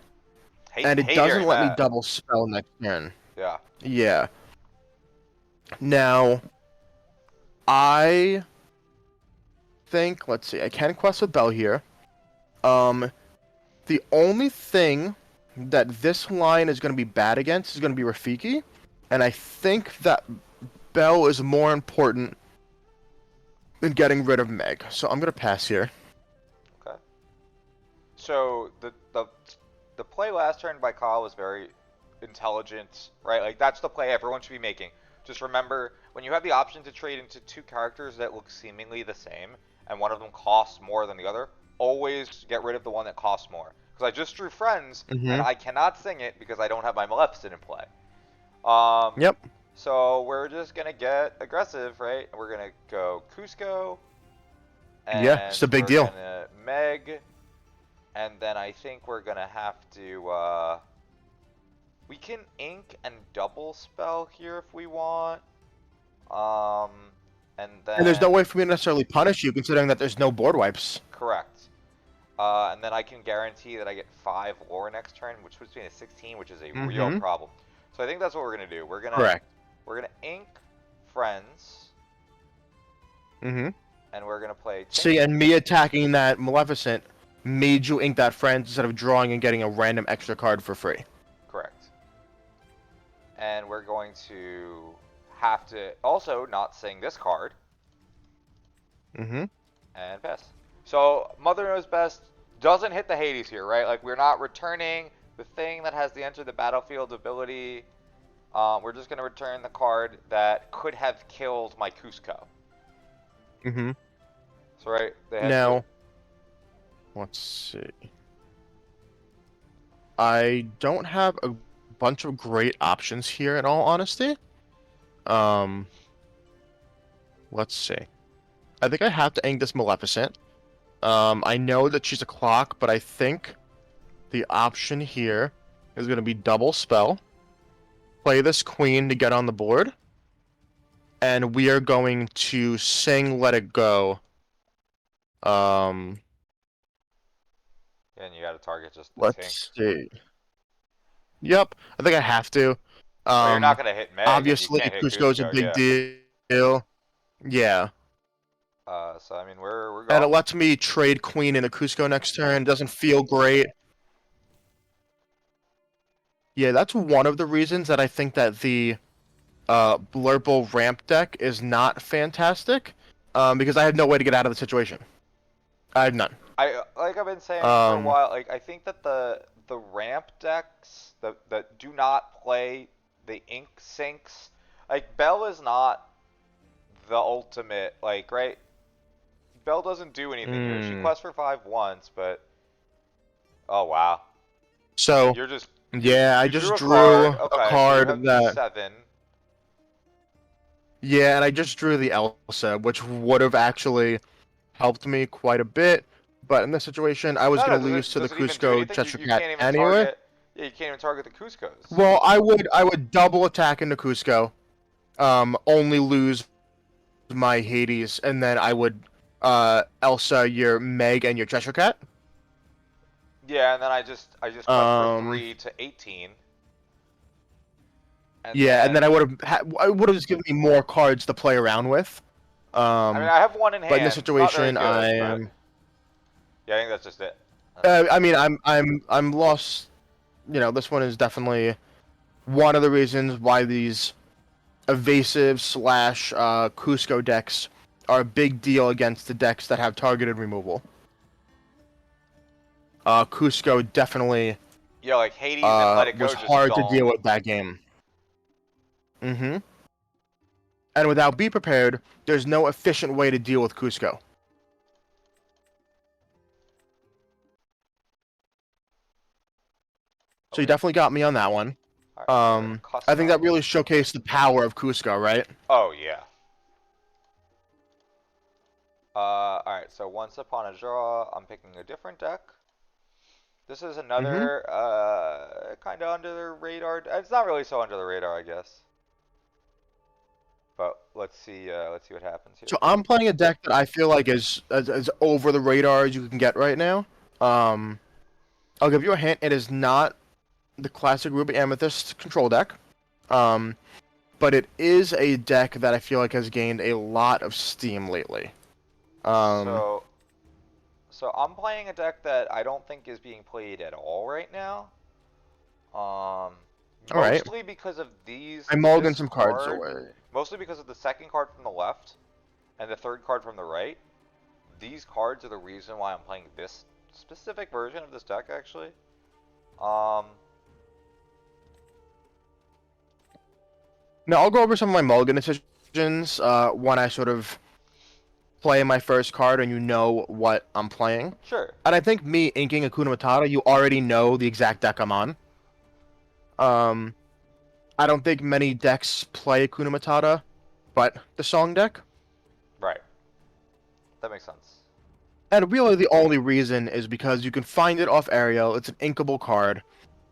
and it doesn't let me double spell next turn. Yeah. Yeah. Now, I think, let's see, I can quest with Bell here. The only thing that this line is going to be bad against is going to be Rafiki, and I think that Bell is more important than getting rid of Meg. So I'm going to pass here. Okay. So the play last turn by Kyle was very intelligent, right? Like that's the play everyone should be making. Just remember, when you have the option to trade into 2 characters that look seemingly the same, and one of them costs more than the other, always get rid of the one that costs more. Because I just drew Friends, and I cannot sing it because I don't have my Maleficent in play. Yep. So we're just going to get aggressive, right? We're going to go Cusco. And yeah, it's a big deal. Gonna Meg. And then I think we're going to have to... we can ink and double spell here if we want. And there's no way for me to necessarily punish you, considering that there's no board wipes. Correct. And then I can guarantee that I get 5 lore next turn, which puts me at 16, which is a real problem. So I think that's what we're gonna do. We're gonna ink Friends. And we're gonna play. See, and me attacking that Maleficent made you ink that Friends instead of drawing and getting a random extra card for free. Correct. And we're going to have to also not sing this card. And pass. So Mother Knows Best doesn't hit the Hades here, right? Like we're not returning the thing that has the enter the battlefield ability. We're just gonna return the card that could have killed my Cusco. So right now, let's see. I don't have a bunch of great options here, in all honesty. Um, let's see. I think I have to ink this Maleficent. I know that she's a clock, but I think the option here is going to be double spell. Play this queen to get on the board. And we are going to sing Let It Go. And you got to target just the tank. Let's see. Yep, I think I have to. Well, you're not gonna hit Meg, and you Obviously, can't hit Cusco's a Cusco. big Yeah. deal. Yeah. So I mean, we're And it going. lets me trade queen into Cusco next turn. Doesn't feel great. Yeah, that's one of the reasons that I think that the Blurple ramp deck is not fantastic. Because I had no way to get out of the situation. I had none. Like I've been saying for a Um, while. Like I think that the ramp decks that do not play the ink sinks. Like Bell is not the ultimate. Like right, Bell doesn't do anything here. She quests for 5 once, but oh wow, so, you're just yeah, I you drew just a drew card. a Okay, so you card have that... E7. Yeah, and I just drew the Elsa, which would have actually helped me quite a bit. But in this situation, I was No, going no. to lose to the Does it even do Cusco anything? Cheshire You Cat can't even anyway. target. Yeah, you can't even target the Cuscos. Well, I would double attack into Cusco, only lose my Hades, and then I would Elsa your Meg and your Cheshire Cat. Yeah, and then I just quest for Um, 3 to 18, and yeah, and then then I would have just given me more cards to play around with. I mean Um, I have one in but in this hand. It's not very situation, I good, but am. yeah, I think that's just it. I mean, I'm lost. You know, this one is definitely one of the reasons why these evasive slash Cusco decks are a big deal against the decks that have targeted removal. Cusco definitely Yeah, like Hades and Let It was Go just hard to don't. deal with that game. Mm-hmm. And without Be Prepared, there's no efficient way to deal with Cusco. So you Okay. definitely got me on that one. All right, so we're gonna I think that custom. really showcased the power of Cusco, right? Oh yeah. All right. So once upon a draw, I'm picking a different deck. This is Mm-hmm. another kind of under the radar. It's not really so under the radar, I guess. But let's see. Let's see what happens here. So I'm playing a deck that I feel like is as over the radar as you can get right now. Um, I'll give you a hint. It is not the classic Ruby Amethyst control deck. Um, but it is a deck that I feel like has gained a lot of steam lately. Um, So, so I'm playing a deck that I don't think is being played at all right now. Um, all right. Mostly because of I mulligan this some cards card, away. mostly because of the second card from the left and the third card from the right. These cards are the reason why I'm playing this specific version of this deck, actually. Um, Now I'll go over some of my mulligan decisions when I sort of play my first card and you know what I'm playing. sure. And I think me inking Akuna Matata, you already know the exact deck I'm on. Um, I don't think many decks play Akuna Matata, but the song deck. Right. That makes sense. And really the only reason is because you can find it off Ariel. It's an inkable card.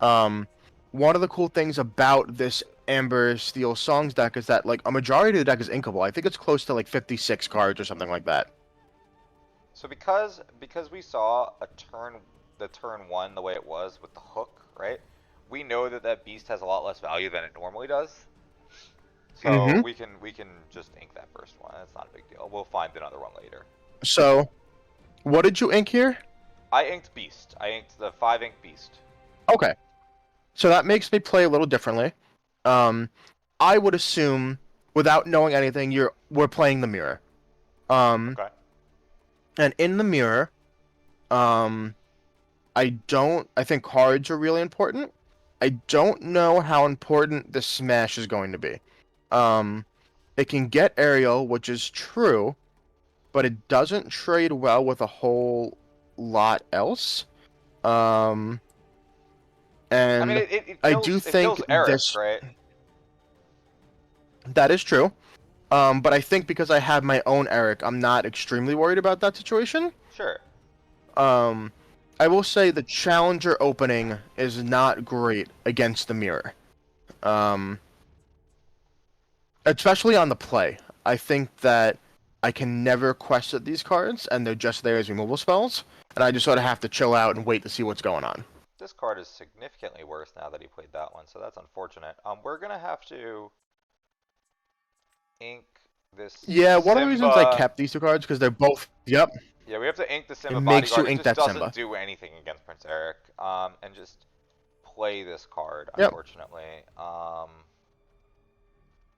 Um, one of the cool things about this Amber Steel Songs deck is that like a majority of the deck is inkable. I think it's close to like 56 cards or something like that. So because we saw the turn one the way it was with the hook, right? We know that that beast has a lot less value than it normally does. So Mm-hmm. we can just ink that first one. It's not a big deal. We'll find another one later. So, what did you ink here? I inked beast. I inked the 5 ink beast. Okay. So that makes me play a little differently. Um, I would assume, without knowing anything, we're playing the mirror. Um, Okay. and in the mirror, um, I think cards are really important. I don't know how important the smash is going to be. Um, it can get aerial, which is true, but it doesn't trade well with a whole lot else. Um, I mean, And it I kills do think Eric, this right? that is true. But I think because I have my own Eric, I'm not extremely worried about that situation. Sure. Um, I will say the challenger opening is not great against the mirror. Um, Especially on the play. I think that I can never quest at these cards, and they're just there as removal spells, and I just sort of have to chill out and wait to see what's going on. This card is significantly worse now that he played that one, so that's unfortunate. We're gonna have to ink this Yeah, one of the reasons I Simba. kept these two cards because they're both. Yep, Yeah, we have to ink the it Simba makes you bodyguard. It ink just that doesn't Simba. do anything against Prince Eric. And just play this card, Yep, unfortunately.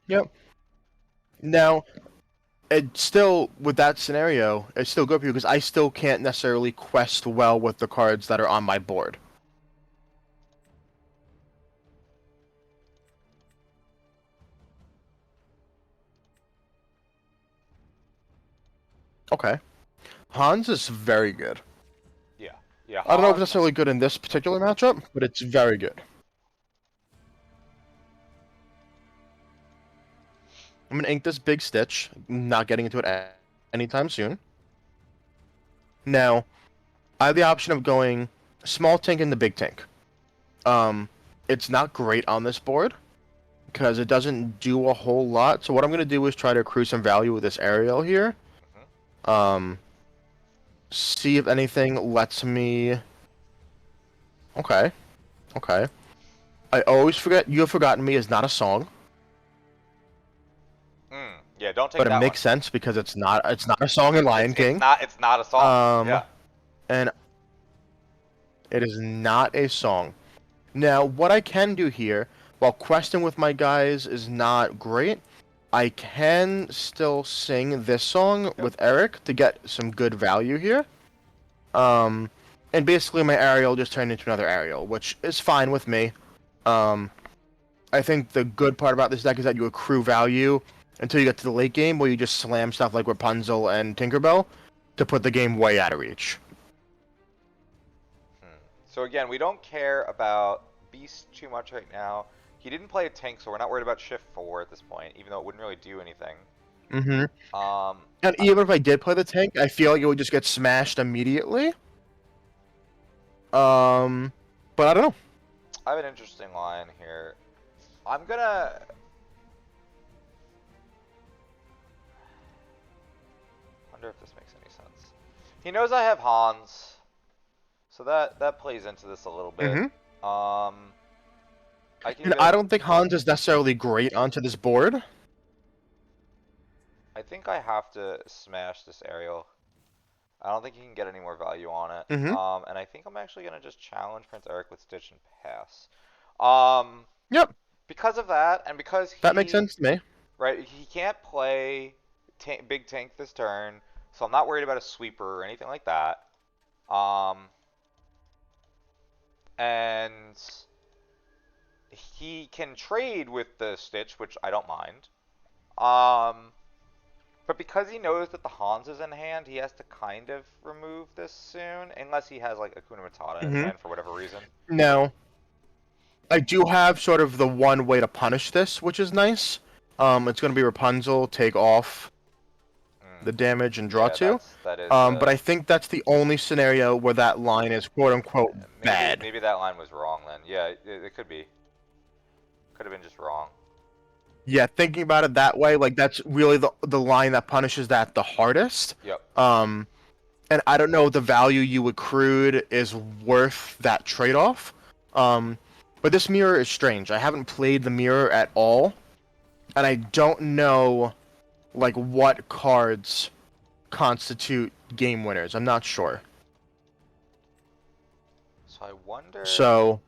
yep. Now, it's still with that scenario, it's still good for you because I still can't necessarily quest well with the cards that are on my board. Okay, Hans is very good. Yeah, yeah. I don't know if it's Hans. necessarily good in this particular matchup, but it's very good. I'm gonna ink this big stitch, not getting into it anytime soon. Now, I have the option of going small tank and the big tank. Um, it's not great on this board because it doesn't do a whole lot. So what I'm gonna do is try to accrue some value with this aerial here. Mhm. Um, See if anything lets me. Okay, okay. I always forget. You Have Forgotten Me is not a song, Yeah, don't take but it that one. makes sense because it's not. It's not a song in Lion It's King. not. It's not a song. Um, Yeah. and it is not a song. Now, what I can do here, while questing with my guys is not great, I can still sing this song Yep. with Eric to get some good value here. Um, and basically my Ariel just turned into another Ariel, which is fine with me. Um, I think the good part about this deck is that you accrue value until you get to the late game, where you just slam stuff like Rapunzel and Tinkerbell to put the game way out of reach. So again, we don't care about Beast too much right now. He didn't play a tank, so we're not worried about Shift 4 at this point, even though it wouldn't really do anything. Mm-hmm. Um, And even if I did play the tank, I feel like it would just get smashed immediately. But I don't know. I have an interesting line here. I'm gonna. Wonder if this makes any sense. He knows I have Hans, so that plays into this a little bit. Mm-hmm. I can And I go. don't think Hans is necessarily great onto this board. I think I have to smash this aerial. I don't think he can get any more value on it. Mm-hmm. And I think I'm actually gonna just challenge Prince Eric with Stitch and pass. Um, Yep, because of that, and because that makes he sense to me. right, he can't play big tank this turn, so I'm not worried about a sweeper or anything like that. And he can trade with the Stitch, which I don't mind. But because he knows that the Hans is in hand, he has to kind of remove this soon, unless he has like Akuna Matata in Mm-hmm. hand for whatever reason. Now, I do have sort of the one way to punish this, which is nice. It's going to be Rapunzel, take off the damage, and draw Yeah, two. that is. But I think that's the only scenario where that line is quote unquote bad. Maybe that line was wrong then. Yeah, it could be. Could have been just wrong. Yeah, thinking about it that way, like that's really the line that punishes that the hardest. Yep. And I don't know if the value you accrued is worth that trade-off. But this mirror is strange. I haven't played the mirror at all, and I don't know like what cards constitute game winners. I'm not sure. So I wonder. So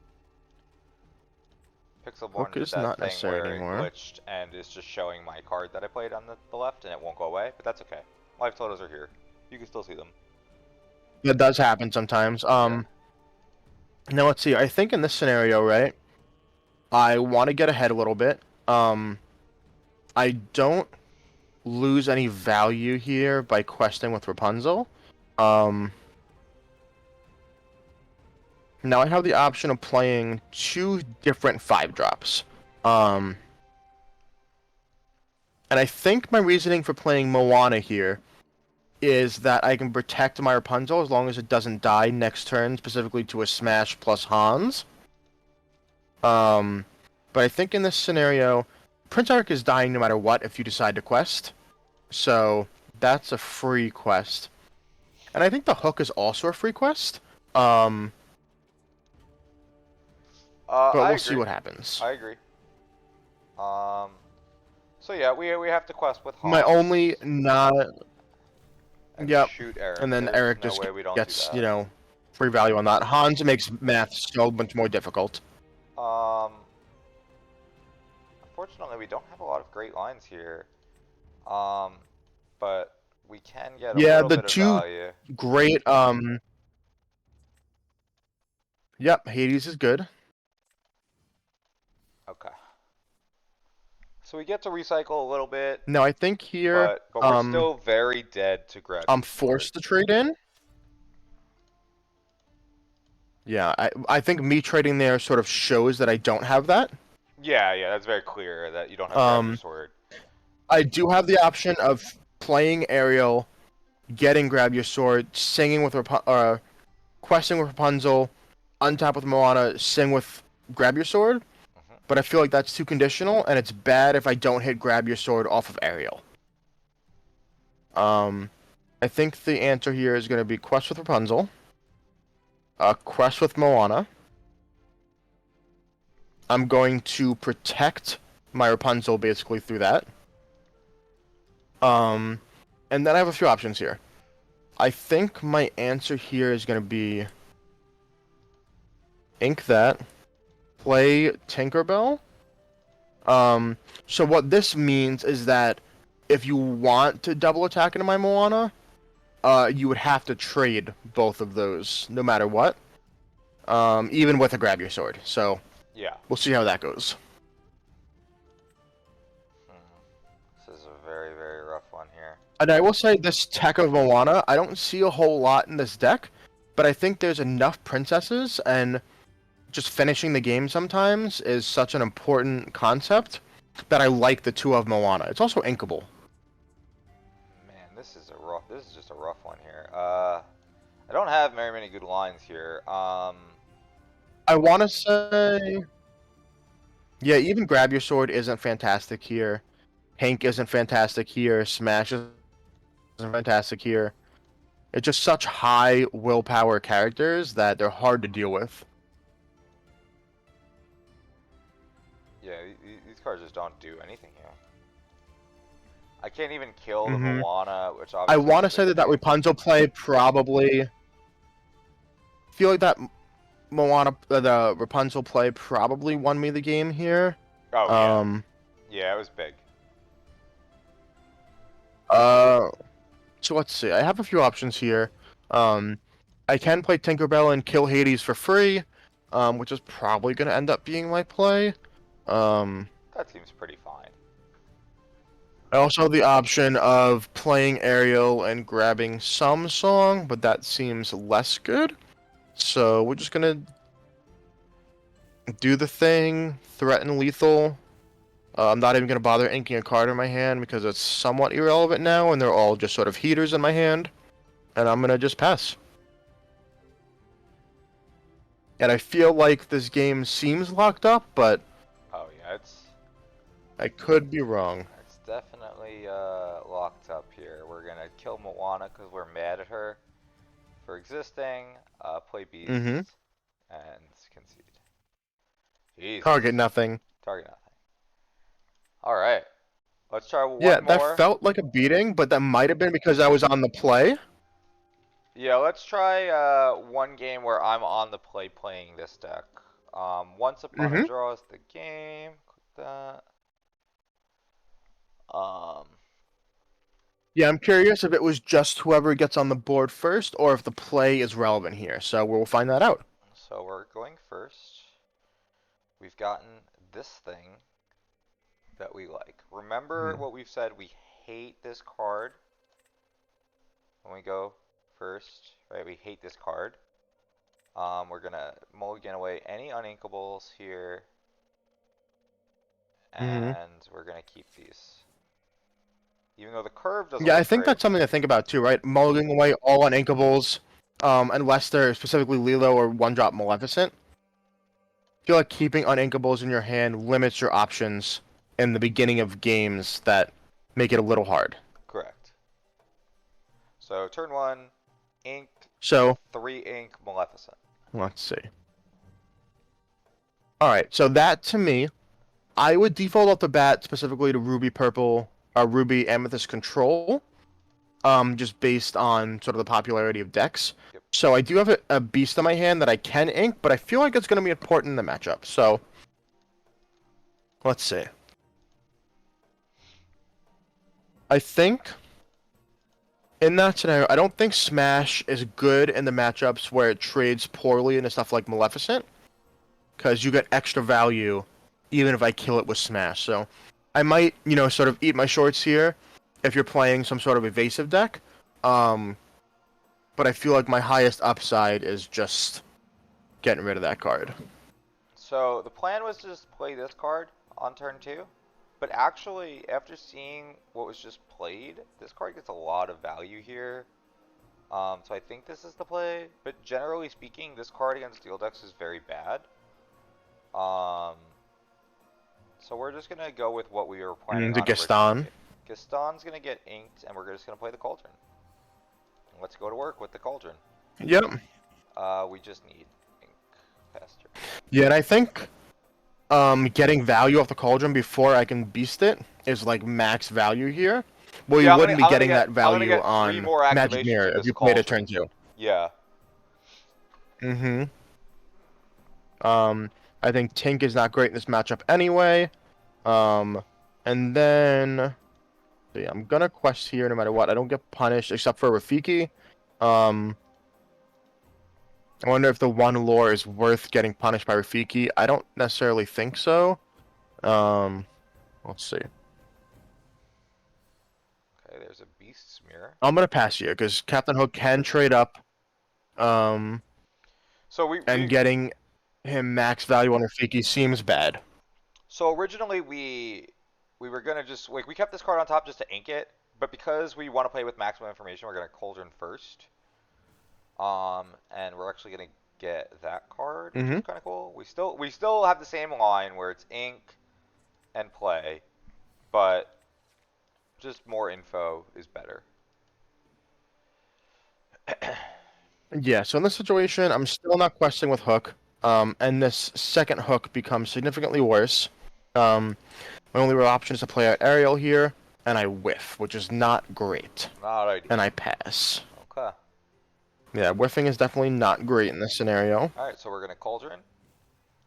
Pixelborn Hook did is that not thing necessary where it anymore. glitched and is just showing my card that I played on the left and it won't go away, but that's okay. Life totals are here. You can still see them. That does happen sometimes. Yeah. Now let's see. I think in this scenario, right, I want to get ahead a little bit. I don't lose any value here by questing with Rapunzel. Now I have the option of playing 2 different 5-drops. Um, and I think my reasoning for playing Moana here is that I can protect my Rapunzel as long as it doesn't die next turn, specifically to a Smash plus Hans. Um, but I think in this scenario, Prince Eric is dying no matter what if you decide to quest. So that's a free quest. And I think the hook is also a free quest. Um, but I we'll see agree. what happens. I agree. Um, so yeah, we have to quest with My only Hans not and Yep. shoot Eric. And then There's Eric no just way we don't do gets, that. free value on that. Hans makes math so much more difficult. Um, unfortunately, we don't have a lot of great lines here. Um, but we can get a Yeah, little the bit of two value. great yep, Hades is good. Okay. So we get to recycle a little bit, Now I think here but we're still very dead to grab I'm your sword. forced to trade in. Yeah, I think me trading there sort of shows that I don't have that. Yeah, yeah, that's very clear that you don't have grab your Um sword. I do have the option of playing Ariel, getting grab your sword, singing with questing with Rapunzel, untap with Moana, sing with grab your sword. Hmm. But I feel like that's too conditional, and it's bad if I don't hit grab your sword off of Ariel. Um, I think the answer here is going to be quest with Rapunzel, quest with Moana. I'm going to protect my Rapunzel basically through that. Um, and then I have a few options here. I think my answer here is going to be ink that, play Tinkerbell. So what this means is that if you want to double attack into my Moana, you would have to trade both of those no matter what, even with a grab your sword. So Yeah. we'll see how that goes. This is a very, very rough one here. And I will say this tech of Moana, I don't see a whole lot in this deck, but I think there's enough princesses, and just finishing the game sometimes is such an important concept that I like the 2 of Moana. It's also inkable. Man, this is just a rough one here. I don't have very many good lines here. I want to say, yeah, even grab your sword isn't fantastic here. Hank isn't fantastic here. Smash isn't fantastic here. It's just such high willpower characters that they're hard to deal with. yeah, these cards just don't do anything here. I can't even kill the hmm Moana, which I obviously is want a to say big that thing. Rapunzel play probably feel like that Moana, the Rapunzel play probably won me the game here. Oh yeah, Um, yeah, it was big. uh, so let's see. I have a few options here. Um, I can play Tinkerbell and kill Hades for free, which is probably going to end up being my play. Um, That seems pretty fine. I also have the option of playing Ariel and grabbing some song, but that seems less good. So we're just gonna do the thing, threaten lethal. I'm not even gonna bother inking a card in my hand because it's somewhat irrelevant now, and they're all just sort of heaters in my hand. And I'm gonna just pass. And I feel like this game seems locked up, but Oh yeah, I could be wrong. it's definitely locked up here. We're gonna kill Moana because we're mad at her for existing. Play Beast Mm-hmm. and concede. Jesus. Target nothing. Target nothing. All right. Let's try Yeah, one that more. felt like a beating, but that might have been because I was on the play. Yeah, let's try one game where I'm on the play playing this deck. Once opponent Mm-hmm. draws the game, click that. Um, Yeah, I'm curious if it was just whoever gets on the board first, or if the play is relevant here. So we'll find that out. so we're going first. We've gotten this thing that we like. Remember Mhm. what we've said? We hate this card when we go first, right? We hate this card. We're gonna mulligan away any uninkables here, Hmm. and we're gonna keep these. Even though the curve doesn't Yeah, I look think great. that's something to think about too, right? Mulling away all on inkables, unless they're specifically Lilo or one drop Maleficent. I feel like keeping uninkables in your hand limits your options in the beginning of games that make it a little hard. Correct. So turn 1, ink, So 3 ink, Maleficent. let's see. All right, so that to me, I would default off the bat specifically to Ruby Purple or Ruby Amethyst Control, just based on sort of the popularity of decks. Yep. So I do have a beast in my hand that I can ink, but I feel like it's going to be important in the matchup. So let's see. I think in that scenario, I don't think Smash is good in the matchups where it trades poorly into stuff like Maleficent, because you get extra value even if I kill it with Smash. So I might, sort of eat my shorts here if you're playing some sort of evasive deck. Um, but I feel like my highest upside is just getting rid of that card. So the plan was to just play this card on turn 2. But actually, after seeing what was just played, this card gets a lot of value here. So I think this is the play. But generally speaking, this card against steel decks is very bad. Um, so we're just going to go with what we were planning The on originally. Gaston. Gaston's going to get inked, and we're just going to play the Cauldron. Let's go to work with the Cauldron. Yep. We just need ink faster. Yeah, and I think getting value off the Cauldron before I can beast it is like max value here. Well, you Yeah, wouldn't be getting that I'm gonna value get 3 on more Magic activations Mirror of if this you played it Cauldron. turn 2. Yeah. Mm-hmm. I think Tink is not great in this matchup anyway. And then see, I'm gonna quest here no matter what. I don't get punished except for Rafiki. Um, I wonder if the one lore is worth getting punished by Rafiki. I don't necessarily think so. Um, let's see. Okay, there's a Beast's Mirror. I'm gonna pass here because Captain Hook can trade up. Um, So and getting him max value on Rafiki seems bad. so originally we were gonna just like we kept this card on top just to ink it, but because we want to play with maximum information, we're gonna Cauldron first. And we're actually gonna get that card, which is Mm-hmm. kind of cool. We still have the same line where it's ink and play, but just more info is better. Yeah, so in this situation, I'm still not questing with Hook. And this second Hook becomes significantly worse. My only real option is to play out Ariel here, and I whiff, which is not great. Not And ideal. I pass. Okay. Yeah, whiffing is definitely not great in this scenario. All right, so we're gonna Cauldron.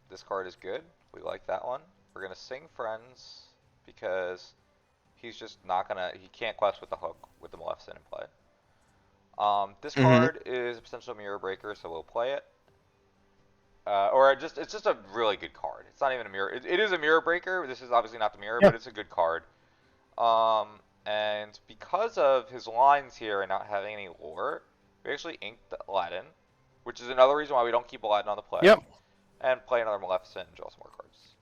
This card is good. We like that one. We're gonna Sing Friends because he's just not gonna. He can't quest with the Hook with the Maleficent in play. This Mm-hmm. card is a potential mirror breaker, so we'll play it. It's just a really good card. It's not even a mirror. It is a mirror breaker. This is obviously not the mirror, Yeah. but it's a good card. Um, and because of his lines here and not having any lore, we actually inked Aladdin, which is another reason why we don't keep Aladdin on the play, Yep. and play another Maleficent and draw some more cards.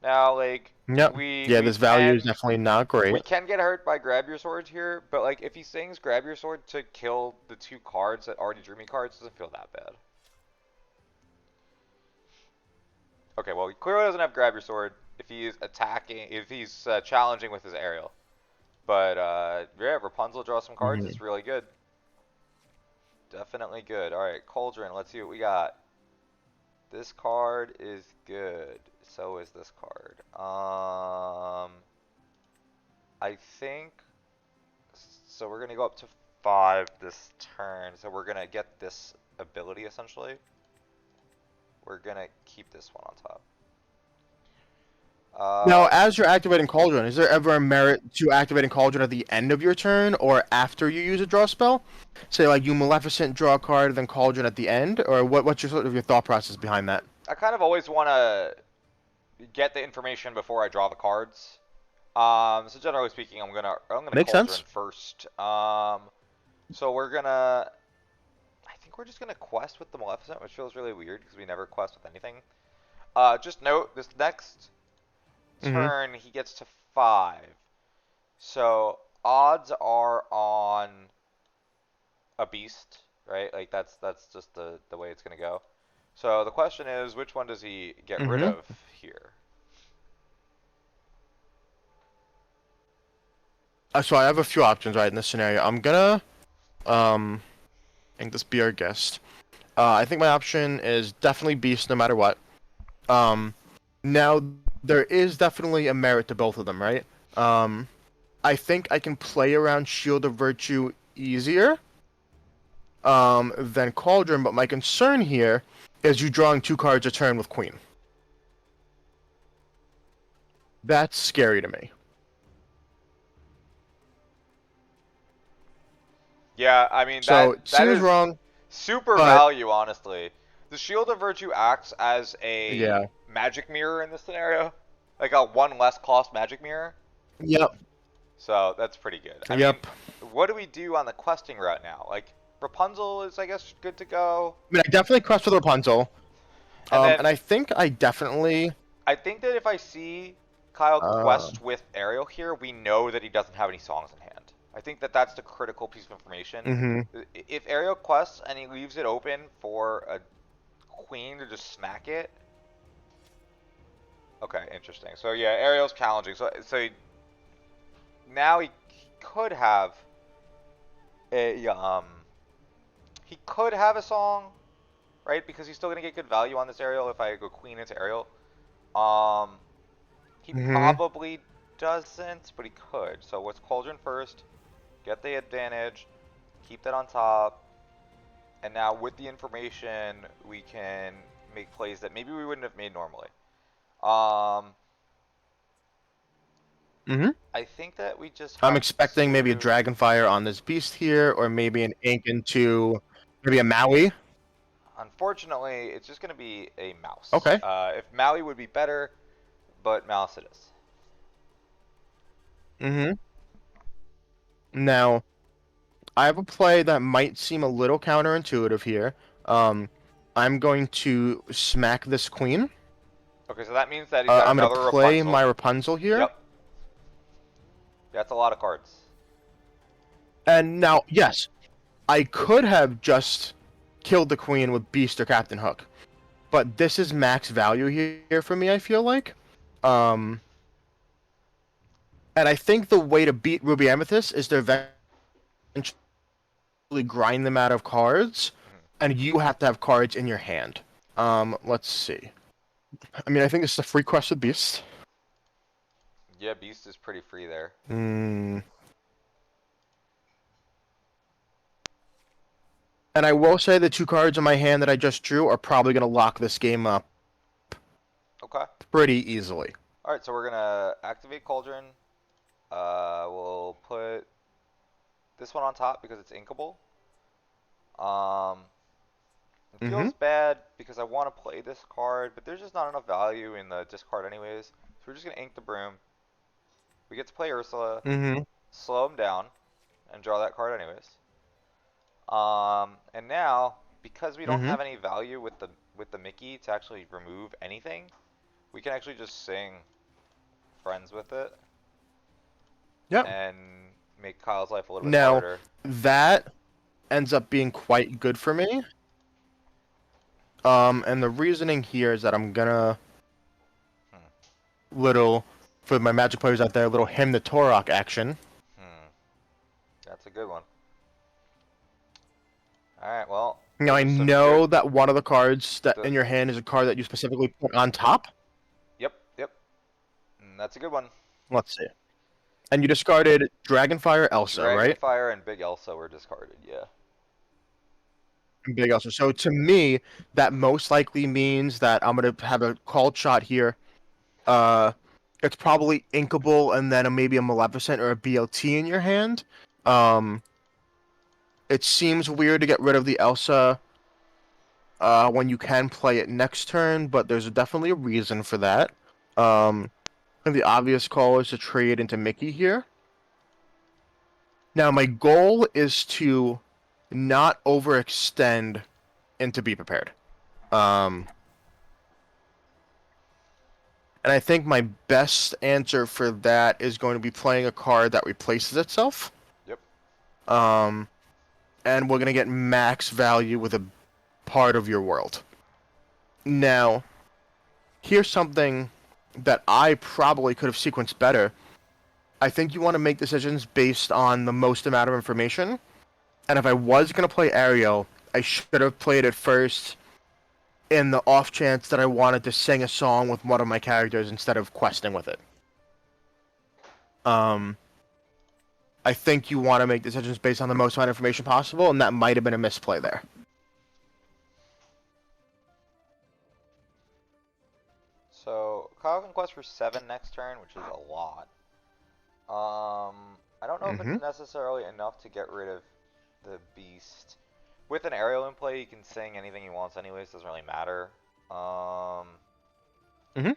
Now, like Yep. we Yeah, we this value is can definitely not great. we can get hurt by Grab Your Sword here, but like if he sings Grab Your Sword to kill the 2 cards that already drew me cards, it doesn't feel that bad. Okay, well he clearly doesn't have Grab Your Sword if he's attacking, if he's challenging with his aerial. But yeah, Rapunzel draws some cards. Mm-hmm. It's really good. Definitely good. All right, Cauldron. Let's see what we got. This card is good. So is this card. I think so. We're gonna go up to 5 this turn. So we're gonna get this ability essentially. We're gonna keep this one on top. Now, as you're activating Cauldron, is there ever a merit to activating Cauldron at the end of your turn or after you use a draw spell? Say, like, you Maleficent draw a card, then Cauldron at the end? Or what's your sort of your thought process behind that? I kind of always want to get the information before I draw the cards. So generally speaking, I'm gonna Makes Cauldron sense. first. So we're gonna. I think think we're just gonna quest with the Maleficent, which feels really weird because we never quest with anything. Just note this next Mm-hmm. turn he gets to 5. So odds are on a beast, right? Like that's just the way it's gonna go. So the question is, which one does he get rid Mm-hmm. of here? So I have a few options right in this scenario. I'm gonna make this be our guest. I think my option is definitely Beast, no matter what. Um, Now there is definitely a merit to both of them, right? Um, I think I can play around Shield of Virtue easier than Cauldron, but my concern here is you drawing 2 cards a turn with Queen. That's scary to me. Yeah, I mean So it that seems is wrong, super but value, honestly. The Shield of Virtue acts as a yeah. magic mirror in this scenario, like a 1 less cost magic mirror. Yep. So that's pretty good. I mean, Yep. what do we do on the questing route now? Like Rapunzel is, I guess, good to go, I mean, I definitely quest with Rapunzel. and then And I think I definitely. I think that if I see Kyle Uh, quest with Ariel here, we know that he doesn't have any songs in hand. I think that that's the critical piece of information. mm-hmm. If Ariel quests and he leaves it open for a queen to just smack it. Okay, interesting. So yeah, Ariel's challenging. So now he could have a he could have a song, right? Because he's still gonna get good value on this Ariel if I go queen into Ariel. Um, he Mm-hmm. probably doesn't, but he could. So what's Cauldron first? Get the advantage, keep that on top, and now with the information, we can make plays that maybe we wouldn't have made normally. Um, Mm-hmm. I think that we just I'm have expecting maybe a to. Dragonfire on this beast here, or maybe an ink into maybe a Maui. Unfortunately, it's just gonna be a mouse. Okay. If Maui would be better, but mouse it is. Mm-hmm. Now, I have a play that might seem a little counterintuitive here. Um, I'm going to smack this queen. Okay, so that means that he's got I'm gonna another play my Rapunzel. Rapunzel here. Yep, that's a lot of cards. And now, yes, I could have just killed the queen with Beast or Captain Hook, but this is max value here for me. I feel like, um, and I think the way to beat Ruby Amethyst is to eventually grind them out of cards, Mhm. and you have to have cards in your hand. Let's see. I mean, I think this is a free quest with Beast. Yeah, Beast is pretty free there. Hmm. And I will say the 2 cards in my hand that I just drew are probably going to lock this game up Okay. pretty easily. All right, so we're gonna activate Cauldron. We'll put this one on top because it's inkable. Um, it Mm-hmm. feels bad because I want to play this card, but there's just not enough value in the discard anyways. So we're just gonna ink the broom. We get to play Ursula, Mm-hmm. slow him down, and draw that card anyways. And now because we don't Mm-hmm. have any value with the Mickey to actually remove anything, we can actually just sing Friends with it Yep. and make Kyle's life a little bit Now, harder. that ends up being quite good for me. And the reasoning here is that I'm gonna Hmm. little for my Magic players out there, little hymn the Torok action. Hmm. That's a good one. All right. Well, Now those I are some good. know that one of the cards that The, in your hand is a card that you specifically put on top. yep. Yep. That's a good one. Let's see. And you discarded Dragonfire Elsa, right? Dragonfire and Big Elsa were discarded. Yeah. Big Elsa. So to me, that most likely means that I'm gonna have a called shot here. Uh, it's probably inkable, and then maybe a Maleficent or a BLT in your hand. Um, it seems weird to get rid of the Elsa when you can play it next turn, but there's definitely a reason for that. Um, and the obvious call is to trade into Mickey here. Now, my goal is to not overextend and to be prepared. Um, and I think my best answer for that is going to be playing a card that replaces itself. Yep. Um, and we're going to get max value with a part of your world. Now, here's something that I probably could have sequenced better. I think you want to make decisions based on the most amount of information. And if I was going to play Ariel, I should have played it first in the off chance that I wanted to sing a song with one of my characters instead of questing with it. Um, I think you want to make decisions based on the most amount of information possible, and that might have been a misplay there. So Kyle can quest for 7 next turn, which is a lot. I don't know if Mm-hmm. it's necessarily enough to get rid of the beast. With an aerial in play, he can sing anything he wants anyways, doesn't really matter. Um, Mm-hmm.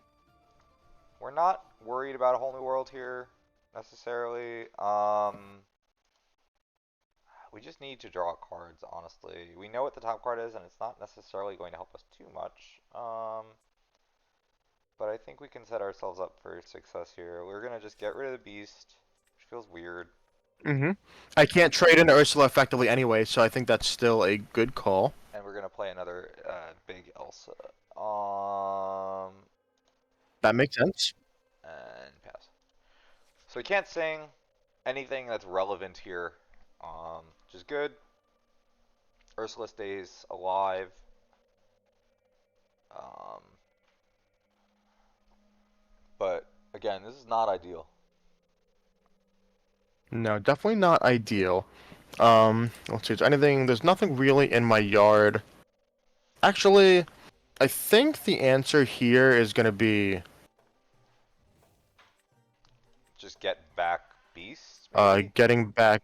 we're not worried about a whole new world here, necessarily. We just need to draw cards, honestly. We know what the top card is, and it's not necessarily going to help us too much. But I think we can set ourselves up for success here. We're gonna just get rid of the beast, which feels weird. Mm-hmm. I can't trade into Ursula effectively anyway, so I think that's still a good call. And we're gonna play another big Elsa. That makes sense. And pass. So we can't sing anything that's relevant here, which is good. Ursula stays alive. Um, but again, this is not ideal. No, definitely not ideal. Let's see. Is anything? There's nothing really in my yard. Actually, I think the answer here is gonna be Just get back beasts, maybe? getting back,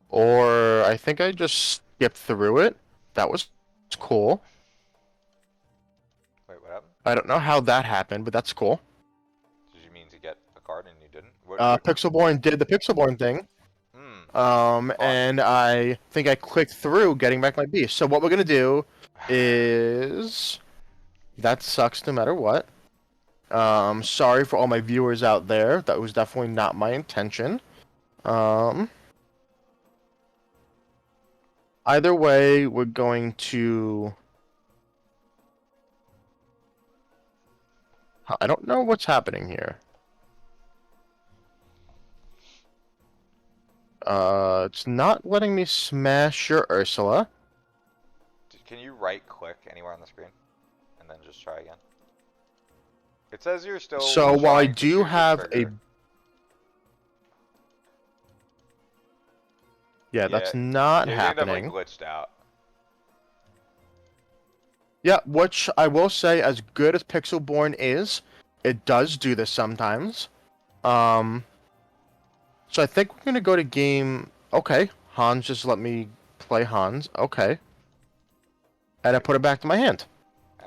or I think I just skipped through it. That was cool. Wait, what happened? I don't know how that happened, but that's cool. Did you mean to get a card and you didn't? What? Pixelborn did the Pixelborn thing. Fun. And I think I clicked through getting back my beast. So what we're gonna do is that sucks no matter what. Sorry for all my viewers out there. That was definitely not my intention. Um, Either way, we're going to. I don't know what's happening here. It's not letting me smash your Ursula. Can you right click anywhere on the screen and then just try again? It says you're still So while I trying to do choose a have a. trigger. Yeah, Yeah, that's not yeah, you're definitely happening. glitched out. Yeah, which I will say, as good as Pixelborn is, it does do this sometimes. Um, so I think we're gonna go to game. Okay, Hans just let me play Hans. Okay, and I put it back to my hand.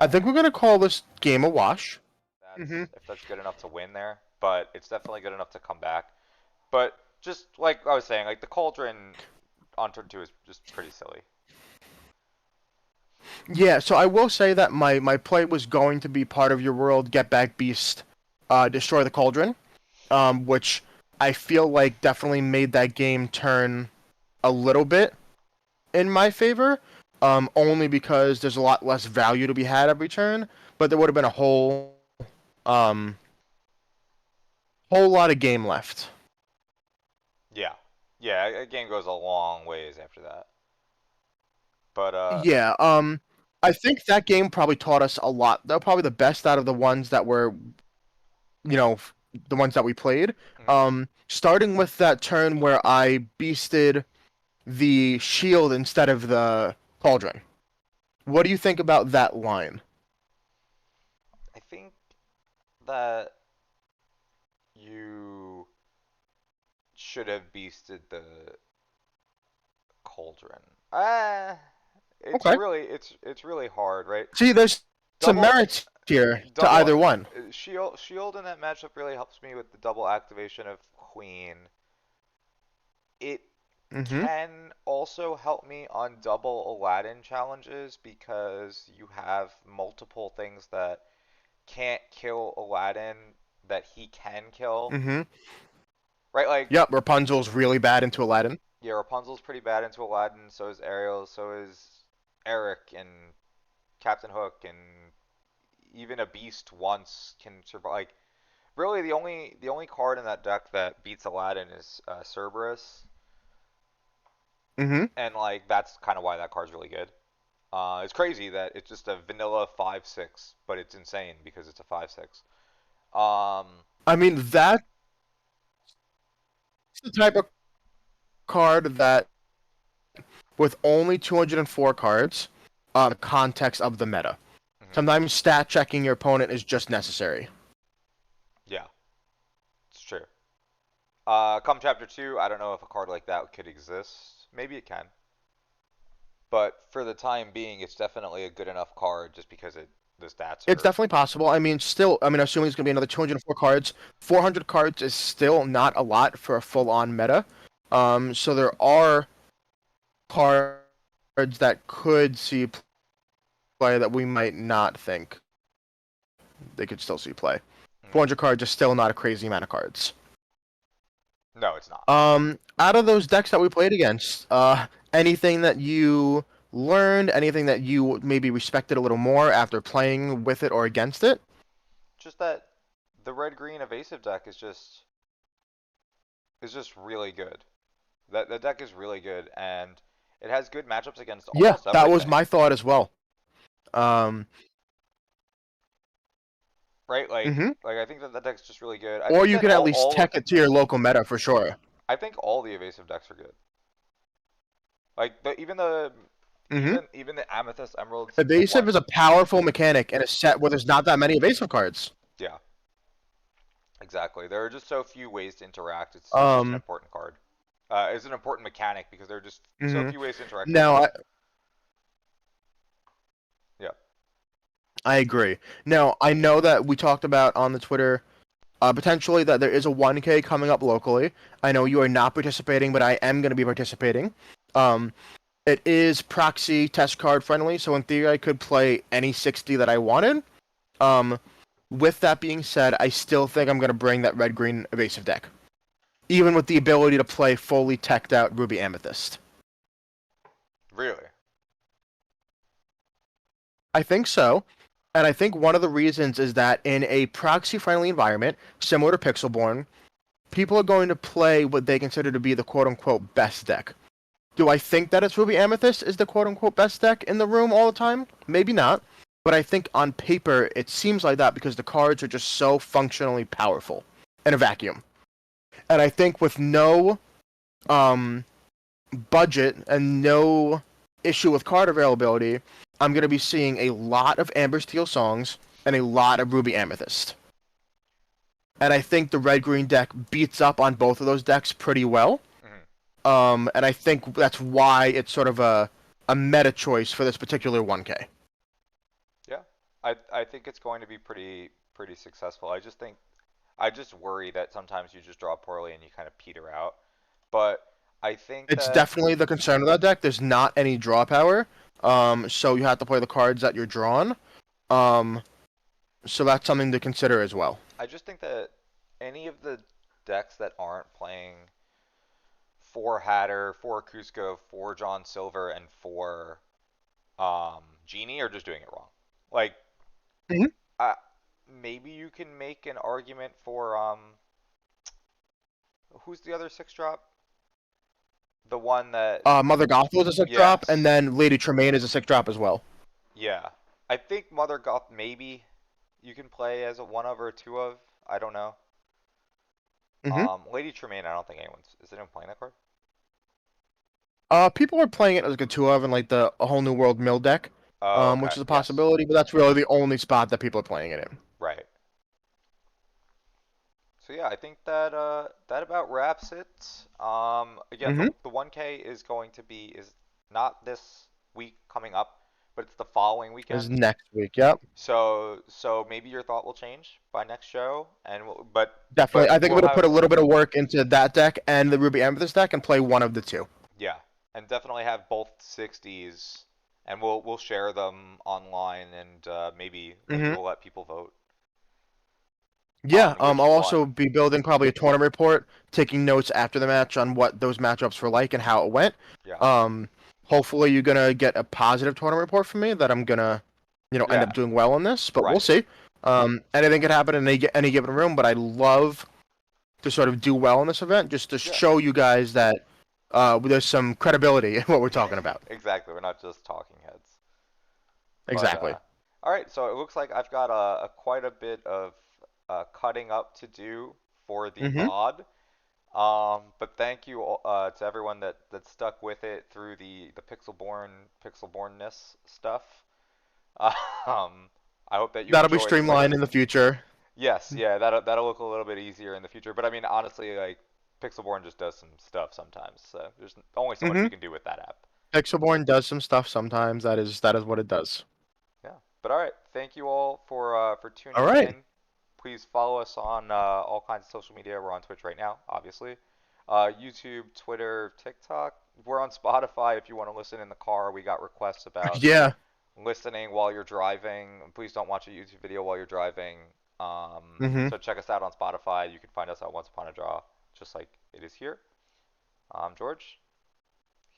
I think we're gonna call this game a wash. Mm-hmm. If that's good enough to win there, but it's definitely good enough to come back. But just like I was saying, like the cauldron on turn 2 is just pretty silly. Yeah, so I will say that my play was going to be part of your world, get back beast, destroy the cauldron, which I feel like definitely made that game turn a little bit in my favor, only because there's a lot less value to be had every turn, but there would have been a um, whole lot of game left. Yeah, yeah, a game goes a long ways after that. But Yeah, I think that game probably taught us a lot. They're probably the best out of the ones that were, you know, the ones that we played. mhm. Starting with that turn where I beasted the shield instead of the cauldron. What do you think about that line? I think that you should have beasted the cauldron. It's Okay. really it's really hard, right? See, there's some Double merits here to double either one. shield in that matchup really helps me with the double activation of Queen. It Mm-hmm. can also help me on double Aladdin challenges because you have multiple things that can't kill Aladdin that he can kill. Mm-hmm. Right? Like, Yep, Rapunzel's really bad into Aladdin. yeah, Rapunzel's pretty bad into Aladdin, so is Ariel, so is Eric and Captain Hook, and even a Beast once can survive. Like, really, the only card in that deck that beats Aladdin is Cerberus, Mm-hmm. and like that's kind of why that card's really good. It's crazy that it's just a vanilla 5/6, but it's insane because it's a 5/6. Um, I mean, that's the type of card that, with only 204 cards, the context of the meta. mhm. Sometimes stat checking your opponent is just necessary. Yeah, it's true. Come chapter 2, I don't know if a card like that could exist. Maybe it can. But for the time being, it's definitely a good enough card just because the stats It's are. definitely possible. I mean, still, I mean, assuming it's going to be another 204 cards, 400 cards is still not a lot for a full-on meta. So there are cards that could see play that we might not think they could still see play. Mhm. 400 cards is still not a crazy amount of cards. No, it's not. Out of those decks that we played against, anything that you learned, anything that you maybe respected a little more after playing with it or against it? Just that the red green evasive deck is just really good. That the deck is really good and it has good matchups against Yeah, almost that was everything. my thought as well. Um, Right? Like hmm like I think that deck's just really good. I Or think you that could at all least all of tech it to your local meta for sure. I think all the evasive decks are good. Like even the hmm even the Amethyst Emeralds Evasive one. is a powerful mechanic in a set where there's not that many evasive cards. Yeah, exactly. There are just so few ways to interact. It's still such an Um, important card. It's an important mechanic because there are just so hmm few ways to interact with Now, it. I, Yeah. I agree. Now, I know that we talked about on the Twitter potentially that there is a 1K coming up locally. I know you are not participating, but I am going to be participating. Um, it is proxy test card friendly, so in theory I could play any 60 that I wanted. Um, with that being said, I still think I'm going to bring that red green evasive deck, even with the ability to play fully teched out Ruby Amethyst. Really. I think so. And I think one of the reasons is that in a proxy friendly environment, similar to Pixelborn, people are going to play what they consider to be the quote unquote best deck. Do I think that it's Ruby Amethyst is the quote unquote best deck in the room all the time? Maybe not. But I think on paper it seems like that because the cards are just so functionally powerful in a vacuum. And I think with no um, budget and no issue with card availability, I'm going to be seeing a lot of Amber Steel songs and a lot of Ruby Amethyst. And I think the red green deck beats up on both of those decks pretty well. Hmm. And I think that's why it's sort of a meta choice for this particular 1K. Yeah. I think it's going to be pretty successful. I just worry that sometimes you just draw poorly and you kind of peter out. But I think It's that definitely the concern of that deck. There's not any draw power, so you have to play the cards that you're drawn. Um, so that's something to consider as well. I just think that any of the decks that aren't playing for Hatter, for Cusco, for John Silver, and for Genie are just doing it wrong. Like, Mhm. uh, maybe you can make an argument for who's the other 6 drop? The one that Mother Gothel is a sick drop, and yes, then Lady Tremaine is a sick drop as well. yeah. I think Mother Goth maybe you can play as a one of or a two of. I don't know. hmm Lady Tremaine, I don't think anyone's is anyone playing that card? People are playing it as like a two of and like the a whole new world mill deck, Oh, which okay. is a Yes. possibility, but that's really the only spot that people are playing it in. Right. So yeah, I think that that about wraps it. Again, the hmm the 1K is not this week coming up, but it's the following Is weekend. next week. Yep, So maybe your thought will change by next show, and definitely. I think I'm we'll gonna put have a little bit of work into that deck and the Ruby Amethyst deck and play one of the two. Yeah, and definitely have both 60s, and we'll share them online, and maybe Hmm. we'll let people vote Yeah, on I'll which also one. be building probably a tournament report, taking notes after the match on what those matchups were like and how it went. Yeah, Um, Hopefully you're gonna get a positive tournament report from me that I'm gonna, end yeah, up doing well in this, but we'll right. see. Anything could happen in any given room, but I love to sort of do well in this event, just to Yeah, show you guys that there's some credibility in what we're talking about. exactly. We're not just talking heads. But Exactly. all right, so it looks like I've got a quite a bit of cutting up to do for the Hmm. VOD. But thank you to everyone that stuck with it through the pixelbornness stuff. Um, I hope that you That'll be enjoyed streamlined in the future. Yes, yeah, that'll look a little bit easier in the future. But I mean, honestly, like Pixelborn just does some stuff sometimes. So there's only so much Hmm. we can do with that app. Pixelborn does some stuff sometimes. That is what it does. Yeah. But all right, thank you all for All tuning right. in. Please follow us on all kinds of social media. We're on Twitch right now, obviously. YouTube, Twitter, TikTok. We're on Spotify if you want to listen in the car. We got requests about Yeah. listening while you're driving. Please don't watch a YouTube video while you're driving. Hmm. So check us out on Spotify. You can find us at Once Upon a Draw, just like it is here. George,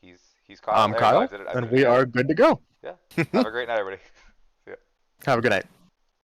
he's Kyle. I'm There you go. Kyle, I and did it we again. are good to go. Yeah. Have a great night, everybody. See ya. Have a good night.